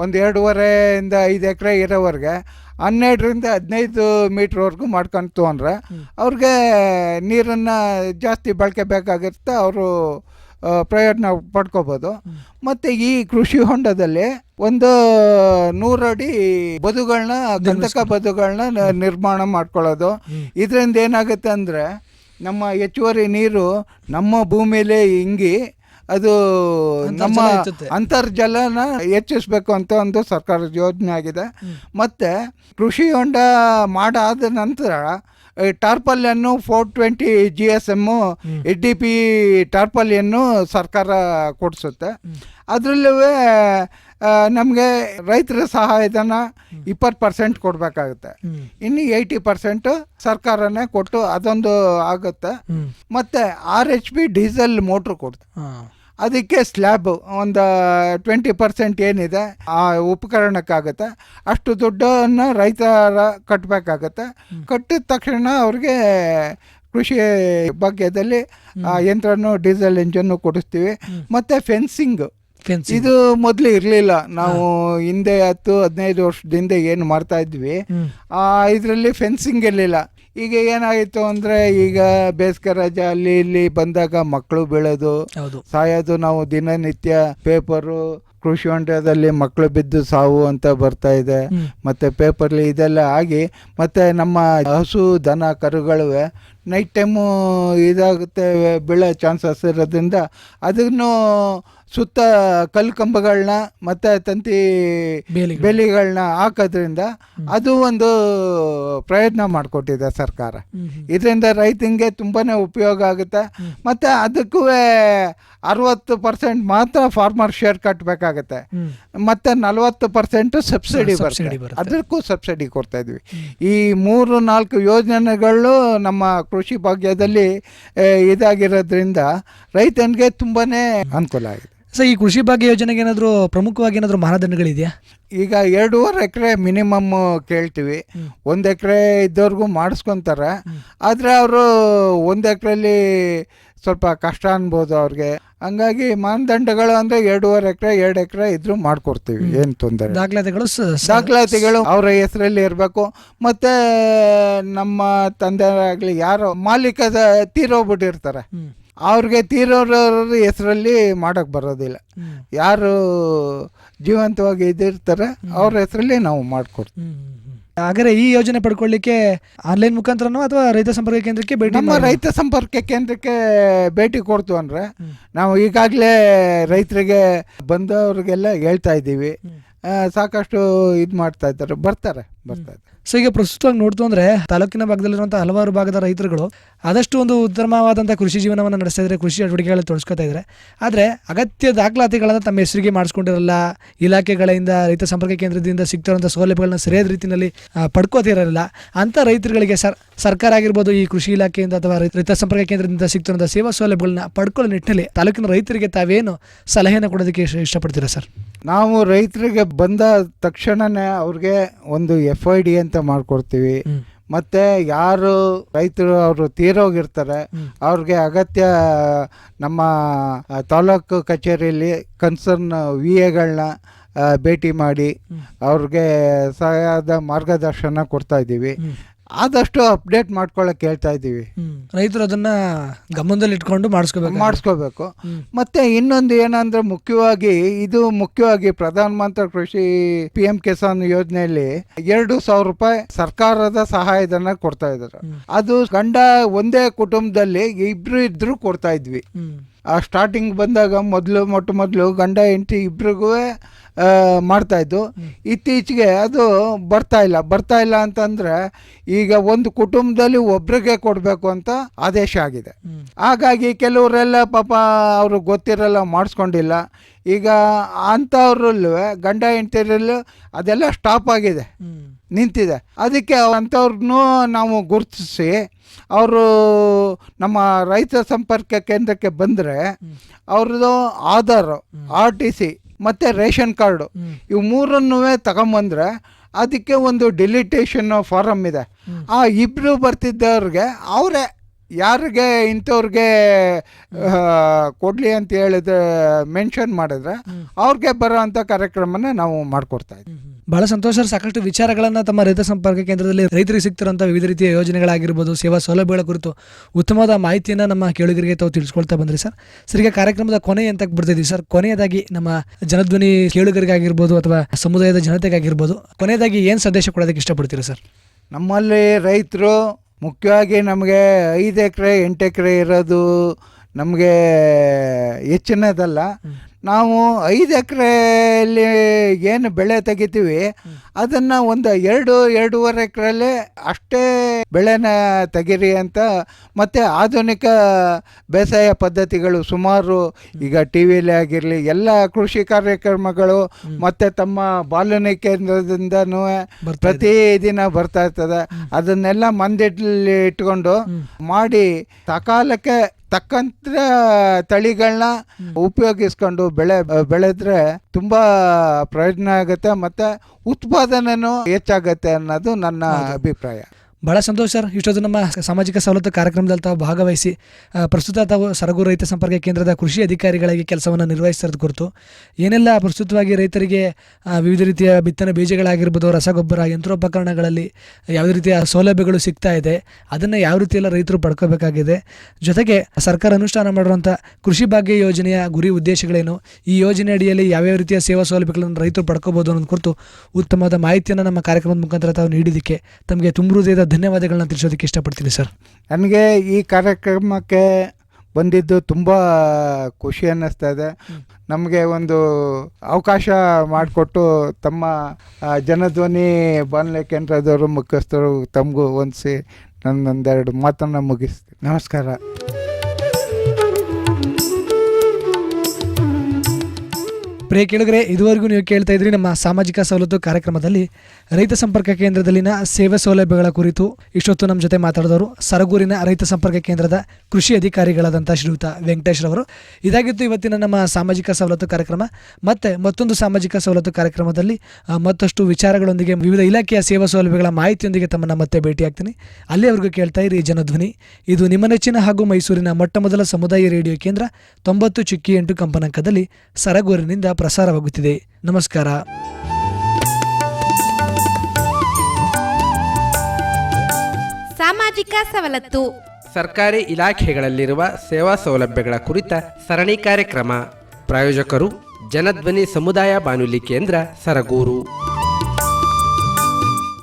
ಒಂದು 2.5 5 ಎಕರೆ ಇರೋವ್ರಿಗೆ 12ರಿಂದ 15 ಮೀಟ್ರ್ವರೆಗೂ ಮಾಡ್ಕೊಂತು ಅಂದರೆ ಅವ್ರಿಗೆ ನೀರನ್ನು ಜಾಸ್ತಿ ಬಳಕೆ ಬೇಕಾಗಿರುತ್ತೆ, ಅವರು ಪ್ರಯೋಜನ ಪಡ್ಕೋಬೋದು. ಮತ್ತು ಈ ಕೃಷಿ ಹೊಂಡದಲ್ಲಿ ಒಂದು 100 ಅಡಿ ಬದುಗಳನ್ನ, ಕಂದಕ ಬದುಗಳನ್ನ ನಿರ್ಮಾಣ ಮಾಡ್ಕೊಳ್ಳೋದು. ಇದರಿಂದ ಏನಾಗುತ್ತೆ ಅಂದರೆ ನಮ್ಮ ಹೆಚ್ಚುವರಿ ನೀರು ನಮ್ಮ ಭೂಮಿಯಲ್ಲೇ ಇಂಗಿ ಅದು ನಮ್ಮ ಅಂತರ್ಜಲನ ಹೆಚ್ಚಿಸ್ಬೇಕು ಅಂತ ಒಂದು ಸರ್ಕಾರದ ಯೋಜನೆ ಆಗಿದೆ. ಮತ್ತು ಕೃಷಿ ಹೊಂಡ ಮಾಡಾದ ನಂತರ ಟಾರ್ಪಲಿಯನ್ನು 420 GSM HDP ಟಾರ್ಪಲಿಯನ್ನು ಸರ್ಕಾರ ಕೊಡಿಸುತ್ತೆ. ಅದರಲ್ಲೂ ನಮಗೆ ರೈತರ ಸಹಾಯಧನ 20% ಕೊಡಬೇಕಾಗುತ್ತೆ. ಇನ್ನು 80% ಸರ್ಕಾರನೇ ಕೊಟ್ಟು ಅದೊಂದು ಆಗುತ್ತೆ. ಮತ್ತು RHP ಡೀಸೆಲ್ ಮೋಟ್ರ್ ಕೊಡ್ತು. ಅದಕ್ಕೆ ಸ್ಲ್ಯಾಬ್ ಒಂದು 20% ಏನಿದೆ ಆ ಉಪಕರಣಕ್ಕಾಗುತ್ತೆ. ಅಷ್ಟು ದುಡ್ಡನ್ನು ರೈತರ ಕಟ್ಟಬೇಕಾಗತ್ತೆ. ಕಟ್ಟಿದ ತಕ್ಷಣ ಅವ್ರಿಗೆ ಕೃಷಿ ಭಾಗ್ಯದಲ್ಲಿ ಆ ಯಂತ್ರನೂ ಡೀಸೆಲ್ ಇಂಜನ್ನು ಕೊಡಿಸ್ತೀವಿ. ಮತ್ತು ಫೆನ್ಸಿಂಗ್ ಇದು ಮೊದಲು ಇರಲಿಲ್ಲ. ನಾವು ಹಿಂದೆ 10-15 ವರ್ಷದಿಂದ ಏನು ಮಾಡ್ತಾ ಇದ್ವಿ, ಇದರಲ್ಲಿ ಫೆನ್ಸಿಂಗ್ ಇರಲಿಲ್ಲ. ಈಗ ಏನಾಯಿತು ಅಂದರೆ, ಈಗ ಬೇಸಿಗೆ ರಜೆ ಅಲ್ಲಿ ಇಲ್ಲಿ ಬಂದಾಗ ಮಕ್ಕಳು ಬೀಳೋದು ಸಾಯೋದು, ನಾವು ದಿನನಿತ್ಯ ಪೇಪರು ಕೃಷಿ ಹೊಂಡದಲ್ಲಿ ಮಕ್ಕಳು ಬಿದ್ದು ಸಾವು ಅಂತ ಬರ್ತಾ ಇದೆ. ಮತ್ತು ಪೇಪರ್ಲಿ ಇದೆಲ್ಲ ಆಗಿ ಮತ್ತು ನಮ್ಮ ಹಸು ದನ ಕರುಗಳು ನೈಟ್ ಟೈಮು ಇದಾಗುತ್ತೆ, ಬೀಳೋ ಚಾನ್ಸಸ್ ಇರೋದ್ರಿಂದ ಅದನ್ನು ಸುತ್ತ ಕಲ್ಲು ಕಂಬಗಳನ್ನ ಮತ್ತು ತಂತಿ ಬೇಲಿಗಳನ್ನ ಹಾಕೋದ್ರಿಂದ ಅದು ಒಂದು ಪ್ರಯತ್ನ ಮಾಡಿಕೊಟ್ಟಿದೆ ಸರ್ಕಾರ. ಇದರಿಂದ ರೈತನಿಗೆ ತುಂಬಾ ಉಪಯೋಗ ಆಗುತ್ತೆ. ಮತ್ತು ಅದಕ್ಕೂ 60% ಮಾತ್ರ ಫಾರ್ಮರ್ ಶೇರ್ ಕಟ್ಟಬೇಕಾಗತ್ತೆ. ಮತ್ತು 40% ಸಬ್ಸಿಡಿ ಬರುತ್ತೆ. ಅದಕ್ಕೂ ಸಬ್ಸಿಡಿ ಕೊಡ್ತಾ ಇದ್ವಿ. ಈ 3-4 ಯೋಜನೆಗಳು ನಮ್ಮ ಕೃಷಿ ಭಾಗ್ಯದಲ್ಲಿ ಇದಾಗಿರೋದ್ರಿಂದ ರೈತನಿಗೆ ತುಂಬಾ ಅನುಕೂಲ ಆಗಿದೆ. ಸರ್, ಈ ಕೃಷಿ ಭಾಗ್ಯ ಯೋಜನೆಗೆ ಏನಾದರೂ ಪ್ರಮುಖವಾಗಿ ಏನಾದರೂ ಮಾನದಂಡಗಳಿದೆಯಾ? ಈಗ 2.5 ಎಕರೆ ಮಿನಿಮಮ್ ಕೇಳ್ತೀವಿ. 1 ಎಕರೆ ಇದ್ದವ್ರಿಗೂ ಮಾಡಿಸ್ಕೊತಾರೆ. ಆದರೆ ಅವರು 1 ಎಕರೆಲಿ ಸ್ವಲ್ಪ ಕಷ್ಟ ಅನ್ಬೋದು ಅವ್ರಿಗೆ. ಹಂಗಾಗಿ ಮಾನದಂಡಗಳು ಅಂದರೆ 2.5 ಎಕರೆ 2 ಎಕರೆ ಇದ್ರೂ ಮಾಡಿಕೊಡ್ತೀವಿ, ಏನು ತೊಂದರೆ. ದಾಖಲಾತಿಗಳು ಅವರ ಹೆಸರಲ್ಲಿ ಇರಬೇಕು. ಮತ್ತು ನಮ್ಮ ತಂದೆ ಆಗಲಿ ಯಾರೋ ಮಾಲೀಕ ತೀರೋಗ್ಬಿಟ್ಟಿರ್ತಾರೆ, ಅವ್ರಿಗೆ ತೀರೋರ ಹೆಸರಲ್ಲಿ ಮಾಡೋಕ್ಕೆ ಬರೋದಿಲ್ಲ. ಯಾರು ಜೀವಂತವಾಗಿ ಇದಿರ್ತಾರೆ ಅವ್ರ ಹೆಸರಲ್ಲಿ ನಾವು ಮಾಡಿಕೊಡ್ತೀವಿ. ಹಾಗಾದ್ರೆ ಈ ಯೋಜನೆ ಪಡ್ಕೊಳ್ಳಿಕ್ಕೆ ಆನ್ಲೈನ್ ಮುಖಾಂತರನೋ ಅಥವಾ ರೈತ ಸಂಪರ್ಕ ಕೇಂದ್ರಕ್ಕೆ ಭೇಟಿ? ನಮ್ಮ ರೈತ ಸಂಪರ್ಕ ಕೇಂದ್ರಕ್ಕೆ ಭೇಟಿ ಕೊಡ್ತು ಅಂದರೆ ನಾವು ಈಗಾಗಲೇ ರೈತರಿಗೆ ಬಂದವ್ರಿಗೆಲ್ಲ ಹೇಳ್ತಾ ಇದ್ದೀವಿ. ಸಾಕಷ್ಟು ಇದು ಮಾಡ್ತಾ ಇದ್ದಾರೆ, ಬರ್ತಾರೆ. ಸೊ ಈಗ ಪ್ರಸ್ತುತವಾಗಿ ನೋಡ್ತು ಅಂದರೆ ತಾಲೂಕಿನ ಭಾಗದಲ್ಲಿರುವಂಥ ಹಲವಾರು ಭಾಗದ ರೈತರುಗಳು ಆದಷ್ಟು ಒಂದು ಉತ್ತಮವಾದಂಥ ಕೃಷಿ ಜೀವನವನ್ನು ನಡೆಸ್ತಾ ಇದ್ದಾರೆ, ಕೃಷಿ ಚಟುವಟಿಕೆಗಳಲ್ಲಿ ತೊಡಸ್ಕೊತಾ ಇದ್ದಾರೆ. ಆದರೆ ಅಗತ್ಯ ದಾಖಲಾತಿಗಳನ್ನು ತಮ್ಮ ಹೆಸರಿಗೆ ಮಾಡಿಸ್ಕೊಂಡಿರಲ್ಲ, ಇಲಾಖೆಗಳಿಂದ ರೈತ ಸಂಪರ್ಕ ಕೇಂದ್ರದಿಂದ ಸಿಗ್ತಿರುವಂಥ ಸೌಲಭ್ಯಗಳನ್ನ ಸರಿಯಾದ ರೀತಿಯಲ್ಲಿ ಪಡ್ಕೋತಿರಲಿಲ್ಲ. ಅಂಥ ರೈತರುಗಳಿಗೆ ಸರ್ಕಾರ ಆಗಿರ್ಬೋದು, ಈ ಕೃಷಿ ಇಲಾಖೆಯಿಂದ ಅಥವಾ ರೈತ ಸಂಪರ್ಕ ಕೇಂದ್ರದಿಂದ ಸಿಗ್ತಿರುವಂಥ ಸೇವಾ ಸೌಲಭ್ಯಗಳನ್ನ ಪಡ್ಕೊಳ್ಳೋ ನಿಟ್ಟಿನಲ್ಲಿ ತಾಲೂಕಿನ ರೈತರಿಗೆ ತಾವೇನು ಸಲಹೆಯನ್ನು ಕೊಡೋದಕ್ಕೆ ಇಷ್ಟಪಡ್ತೀರಾ ಸರ್? ನಾವು ರೈತರಿಗೆ ಬಂದ ತಕ್ಷಣನೇ ಅವ್ರಿಗೆ ಒಂದು FID ಅಂತ ಮಾಡಿಕೊಡ್ತೀವಿ. ಮತ್ತು ಯಾರು ರೈತರು ಅವರು ತೀರೋಗಿರ್ತಾರೆ ಅವ್ರಿಗೆ ಅಗತ್ಯ ನಮ್ಮ ತಾಲೂಕು ಕಚೇರಿಯಲ್ಲಿ ಕನ್ಸರ್ನ್ VAಗಳನ್ನ ಭೇಟಿ ಮಾಡಿ ಅವ್ರಿಗೆ ಸರಿಯಾದ ಮಾರ್ಗದರ್ಶನ ಕೊಡ್ತಾ ಇದ್ದೀವಿ. ಆದಷ್ಟು ಅಪ್ಡೇಟ್ ಮಾಡ್ಕೊಳ್ಳೋಕೆ ಹೇಳ್ತಾ ಇದ್ದೀವಿ. ರೈತರು ಅದನ್ನ ಗಮನದಲ್ಲಿ ಇಟ್ಕೊಂಡು ಮಾಡಿಸ್ಕೋಬೇಕು. ಮತ್ತೆ ಇನ್ನೊಂದು ಏನಂದ್ರೆ ಮುಖ್ಯವಾಗಿ ಪ್ರಧಾನ ಮಂತ್ರಿ ಕೃಷಿ PM ಕಿಸಾನ್ ಯೋಜನೆಯಲ್ಲಿ 2,000 ರೂಪಾಯಿ ಸರ್ಕಾರದ ಸಹಾಯಧನ ಕೊಡ್ತಾ ಇದ್ದಾರೆ. ಅದು ಗಂಡ ಒಂದೇ ಕುಟುಂಬದಲ್ಲಿ ಇದ್ರು ಕೊಡ್ತಾ ಇದ್ವಿ. ಸ್ಟಾರ್ಟಿಂಗ್ ಬಂದಾಗ ಮೊದಲು ಗಂಡ ಹೆಂಡತಿ ಇಬ್ರಿಗೂ ಮಾಡ್ತಾಯಿದ್ದು. ಇತ್ತೀಚೆಗೆ ಅದು ಬರ್ತಾ ಇಲ್ಲ ಅಂತಂದರೆ ಈಗ ಒಂದು ಕುಟುಂಬದಲ್ಲಿ ಒಬ್ರಿಗೆ ಕೊಡಬೇಕು ಅಂತ ಆದೇಶ ಆಗಿದೆ. ಹಾಗಾಗಿ ಕೆಲವರೆಲ್ಲ ಪಾಪ ಅವರು ಗೊತ್ತಿರಲ್ಲ, ಮಾಡಿಸ್ಕೊಂಡಿಲ್ಲ. ಈಗ ಅಂಥವ್ರಲ್ಲೂ ಗಂಡ ಹೆಂಡತಿರಲ್ಲೂ ಅದೆಲ್ಲ ಸ್ಟಾಪ್ ಆಗಿದೆ, ನಿಂತಿದೆ. ಅದಕ್ಕೆ ಅಂಥವ್ರನ್ನೂ ನಾವು ಗುರುತಿಸಿ ಅವರು ನಮ್ಮ ರೈತ ಸಂಪರ್ಕ ಕೇಂದ್ರಕ್ಕೆ ಬಂದರೆ ಅವ್ರದ್ದು ಆಧಾರ್, RTC ಮತ್ತು ರೇಷನ್ ಕಾರ್ಡು ಇವು ಮೂರನ್ನೂ ತಗೊಂಬಂದ್ರೆ ಅದಕ್ಕೆ ಒಂದು ಡಿಲಿಟೇಷನ್ ಫಾರಮ್ ಇದೆ. ಆ ಇಬ್ಬರು ಬರ್ತಿದ್ದವ್ರಿಗೆ ಅವರೇ ಯಾರಿಗೆ ಇಂಥವ್ರಿಗೆ ಕೊಡಲಿ ಅಂತ ಹೇಳಿದ್ರೆ ಮೆನ್ಷನ್ ಮಾಡಿದ್ರೆ ಅವ್ರಿಗೆ ಬರೋ ಅಂಥ ಕಾರ್ಯಕ್ರಮನ ನಾವು ಮಾಡಿಕೊಡ್ತಾ ಇದ್ದೀವಿ. ಬಹಳ ಸಂತೋಷ ಸರ್. ಸಾಕಷ್ಟು ವಿಚಾರಗಳನ್ನು ತಮ್ಮ ರೈತ ಸಂಪರ್ಕ ಕೇಂದ್ರದಲ್ಲಿ ರೈತರಿಗೆ ಸಿಗ್ತಿರೋಂಥ ವಿವಿಧ ರೀತಿಯ ಯೋಜನೆಗಳಾಗಿರ್ಬೋದು, ಸೇವಾ ಸೌಲಭ್ಯಗಳ ಕುರಿತು ಉತ್ತಮವಾದ ಮಾಹಿತಿಯನ್ನು ನಮ್ಮ ಕೇಳುಗರಿಗೆ ತಾವು ತಿಳಿಸ್ಕೊಳ್ತಾ ಬಂದ್ರಿ ಸರ್. ಈಗ ಕಾರ್ಯಕ್ರಮದ ಕೊನೆ ಅಂತ ಬರ್ತಿದ್ದೀವಿ ಸರ್. ಕೊನೆಯದಾಗಿ ನಮ್ಮ ಜನಧ್ವನಿ ಕೇಳುಗರಿಗಾಗಿರ್ಬೋದು ಅಥವಾ ಸಮುದಾಯದ ಜನತೆಗಾಗಿರ್ಬೋದು ಕೊನೆಯದಾಗಿ ಏನು ಸಂದೇಶ ಕೊಡೋದಕ್ಕೆ ಇಷ್ಟಪಡ್ತೀರಾ ಸರ್? ನಮ್ಮಲ್ಲಿ ರೈತರು ಮುಖ್ಯವಾಗಿ ನಮಗೆ 5 ಎಕರೆ 8 ಎಕರೆ ಇರೋದು ನಮಗೆ ಹೆಚ್ಚಿನದಲ್ಲ. ನಾವು 5 ಎಕರೆಯಲ್ಲಿ ಏನು ಬೆಳೆ ತೆಗಿತೀವಿ ಅದನ್ನು ಒಂದು 2-2.5 ಎಕರೆಲ್ಲೇ ಅಷ್ಟೇ ಬೆಳೆನ ತೆಗೀರಿ ಅಂತ. ಮತ್ತು ಆಧುನಿಕ ಬೇಸಾಯ ಪದ್ಧತಿಗಳು ಸುಮಾರು ಈಗ ಟಿ ವಿಲಿ ಆಗಿರಲಿ ಎಲ್ಲ ಕೃಷಿ ಕಾರ್ಯಕ್ರಮಗಳು ಮತ್ತು ತಮ್ಮ ಬಾನುಲಿ ಕೇಂದ್ರದಿಂದನೂ ಪ್ರತಿದಿನ ಬರ್ತಾ ಇರ್ತದೆ. ಅದನ್ನೆಲ್ಲ ಮಂದಿಲ್ಲಿ ಇಟ್ಕೊಂಡು ಮಾಡಿ ಸಕಾಲಕ್ಕೆ ತಕ್ಕಂಥ ತಳಿಗಳನ್ನ ಉಪಯೋಗಿಸ್ಕೊಂಡು ಬೆಳೆದ್ರೆ ತುಂಬ ಪ್ರಯೋಜನ ಆಗುತ್ತೆ ಮತ್ತು ಉತ್ಪಾದನೆನೂ ಹೆಚ್ಚಾಗತ್ತೆ ಅನ್ನೋದು ನನ್ನ ಅಭಿಪ್ರಾಯ. ಭಾಳ ಸಂತೋಷ ಸರ್. ಇಷ್ಟೊಂದು ನಮ್ಮ ಸಾಮಾಜಿಕ ಸವಲತ್ತು ಕಾರ್ಯಕ್ರಮದಲ್ಲಿ ತಾವು ಭಾಗವಹಿಸಿ ಪ್ರಸ್ತುತ ತಾವು ಸರಗೂರು ರೈತ ಸಂಪರ್ಕ ಕೇಂದ್ರದ ಕೃಷಿ ಅಧಿಕಾರಿಗಳಾಗಿ ಕೆಲಸವನ್ನು ನಿರ್ವಹಿಸಿರೋದು ಕುರಿತು ಏನೆಲ್ಲ ಪ್ರಸ್ತುತವಾಗಿ ರೈತರಿಗೆ ವಿವಿಧ ರೀತಿಯ ಬಿತ್ತನೆ ಬೀಜಗಳಾಗಿರ್ಬೋದು, ರಸಗೊಬ್ಬರ, ಯಂತ್ರೋಪಕರಣಗಳಲ್ಲಿ ಯಾವುದೇ ರೀತಿಯ ಸೌಲಭ್ಯಗಳು ಸಿಗ್ತಾ ಇದೆ, ಅದನ್ನು ಯಾವ ರೀತಿಯೆಲ್ಲ ರೈತರು ಪಡ್ಕೋಬೇಕಾಗಿದೆ, ಜೊತೆಗೆ ಸರ್ಕಾರ ಅನುಷ್ಠಾನ ಮಾಡಿರುವಂಥ ಕೃಷಿ ಭಾಗ್ಯ ಯೋಜನೆಯ ಗುರಿ ಉದ್ದೇಶಗಳೇನು, ಈ ಯೋಜನೆ ಅಡಿಯಲ್ಲಿ ಯಾವ್ಯಾವ ರೀತಿಯ ಸೇವಾ ಸೌಲಭ್ಯಗಳನ್ನು ರೈತರು ಪಡ್ಕೋಬೋದು ಅನ್ನೋದು ಕುರಿತು ಉತ್ತಮವಾದ ಮಾಹಿತಿಯನ್ನು ನಮ್ಮ ಕಾರ್ಯಕ್ರಮದ ಮುಖಾಂತರ ತಾವು ನೀಡಿದ್ದಕ್ಕೆ ತಮಗೆ ತುಂಬ ಹೃದಯದ ಧನ್ಯವಾದಗಳನ್ನ ತಿಳಿಸೋದಕ್ಕೆ ಇಷ್ಟಪಡ್ತೀನಿ ಸರ್. ನನಗೆ ಈ ಕಾರ್ಯಕ್ರಮಕ್ಕೆ ಬಂದಿದ್ದು ತುಂಬ ಖುಷಿ ಅನ್ನಿಸ್ತಾ ಇದೆ. ನಮಗೆ ಒಂದು ಅವಕಾಶ ಮಾಡಿಕೊಟ್ಟು ತಮ್ಮ ಜನಧ್ವನಿ ಬಾನುಲಿ ಕೇಂದ್ರದವರು ಮುಖ್ಯಸ್ಥರು ತಮಗೂ ಹೊಂದಿಸಿ ನನ್ನೊಂದೆರಡು ಮಾತನ್ನು ಮುಗಿಸ್ತೀನಿ. ನಮಸ್ಕಾರ. ಪ್ರಿಯ ಕೇಳಿದರೆ ಇದುವರೆಗೂ ನೀವು ಕೇಳ್ತಾ ಇದ್ರಿ ನಮ್ಮ ಸಾಮಾಜಿಕ ಸವಲತ್ತು ಕಾರ್ಯಕ್ರಮದಲ್ಲಿ ರೈತ ಸಂಪರ್ಕ ಕೇಂದ್ರದಲ್ಲಿನ ಸೇವೆ ಸೌಲಭ್ಯಗಳ ಕುರಿತು ಇಷ್ಟೊತ್ತು ನಮ್ಮ ಜೊತೆ ಮಾತಾಡಿದವರು ಸರಗೂರಿನ ರೈತ ಸಂಪರ್ಕ ಕೇಂದ್ರದ ಕೃಷಿ ಅಧಿಕಾರಿಗಳಾದಂಥ ಶ್ರೀಯುತ ವೆಂಕಟೇಶ್ ರವರು. ಇದಾಗಿತ್ತು ಇವತ್ತಿನ ನಮ್ಮ ಸಾಮಾಜಿಕ ಸವಲತ್ತು ಕಾರ್ಯಕ್ರಮ. ಮತ್ತೆ ಮತ್ತೊಂದು ಸಾಮಾಜಿಕ ಸವಲತ್ತು ಕಾರ್ಯಕ್ರಮದಲ್ಲಿ ಮತ್ತಷ್ಟು ವಿಚಾರಗಳೊಂದಿಗೆ ವಿವಿಧ ಇಲಾಖೆಯ ಸೇವಾ ಸೌಲಭ್ಯಗಳ ಮಾಹಿತಿಯೊಂದಿಗೆ ತಮ್ಮನ್ನು ಮತ್ತೆ ಭೇಟಿಯಾಗ್ತೀನಿ. ಅಲ್ಲಿಯವರೆಗೂ ಕೇಳ್ತಾ ಇರಿ ಜನಧ್ವನಿ. ಇದು ನಿಮ್ಮ ನೆಚ್ಚಿನ ಹಾಗೂ ಮೈಸೂರಿನ ಮೊಟ್ಟಮೊದಲ ಸಮುದಾಯ ರೇಡಿಯೋ ಕೇಂದ್ರ 90.8 ಕಂಪನಾಂಕದಲ್ಲಿ ಸರಗೂರಿನಿಂದ ಪ್ರಸಾರವಾಗುತ್ತಿದೆ. ನಮಸ್ಕಾರ. ಸಾಮಾಜಿಕ ಸವಲತ್ತು ಸರ್ಕಾರಿ ಇಲಾಖೆಗಳಲ್ಲಿರುವ ಸೇವಾ ಸೌಲಭ್ಯಗಳ ಕುರಿತ ಸರಣಿ ಕಾರ್ಯಕ್ರಮ. ಪ್ರಾಯೋಜಕರು ಜನಧ್ವನಿ ಸಮುದಾಯ ಬಾನುಲಿ ಕೇಂದ್ರ ಸರಗೂರು.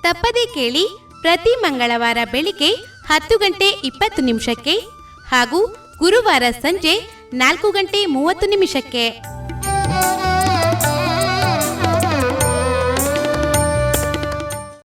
ತಪ್ಪದೇ ಕೇಳಿ ಪ್ರತಿ ಮಂಗಳವಾರ ಬೆಳಿಗ್ಗೆ 10:20 ಹಾಗೂ ಗುರುವಾರ ಸಂಜೆ 4:30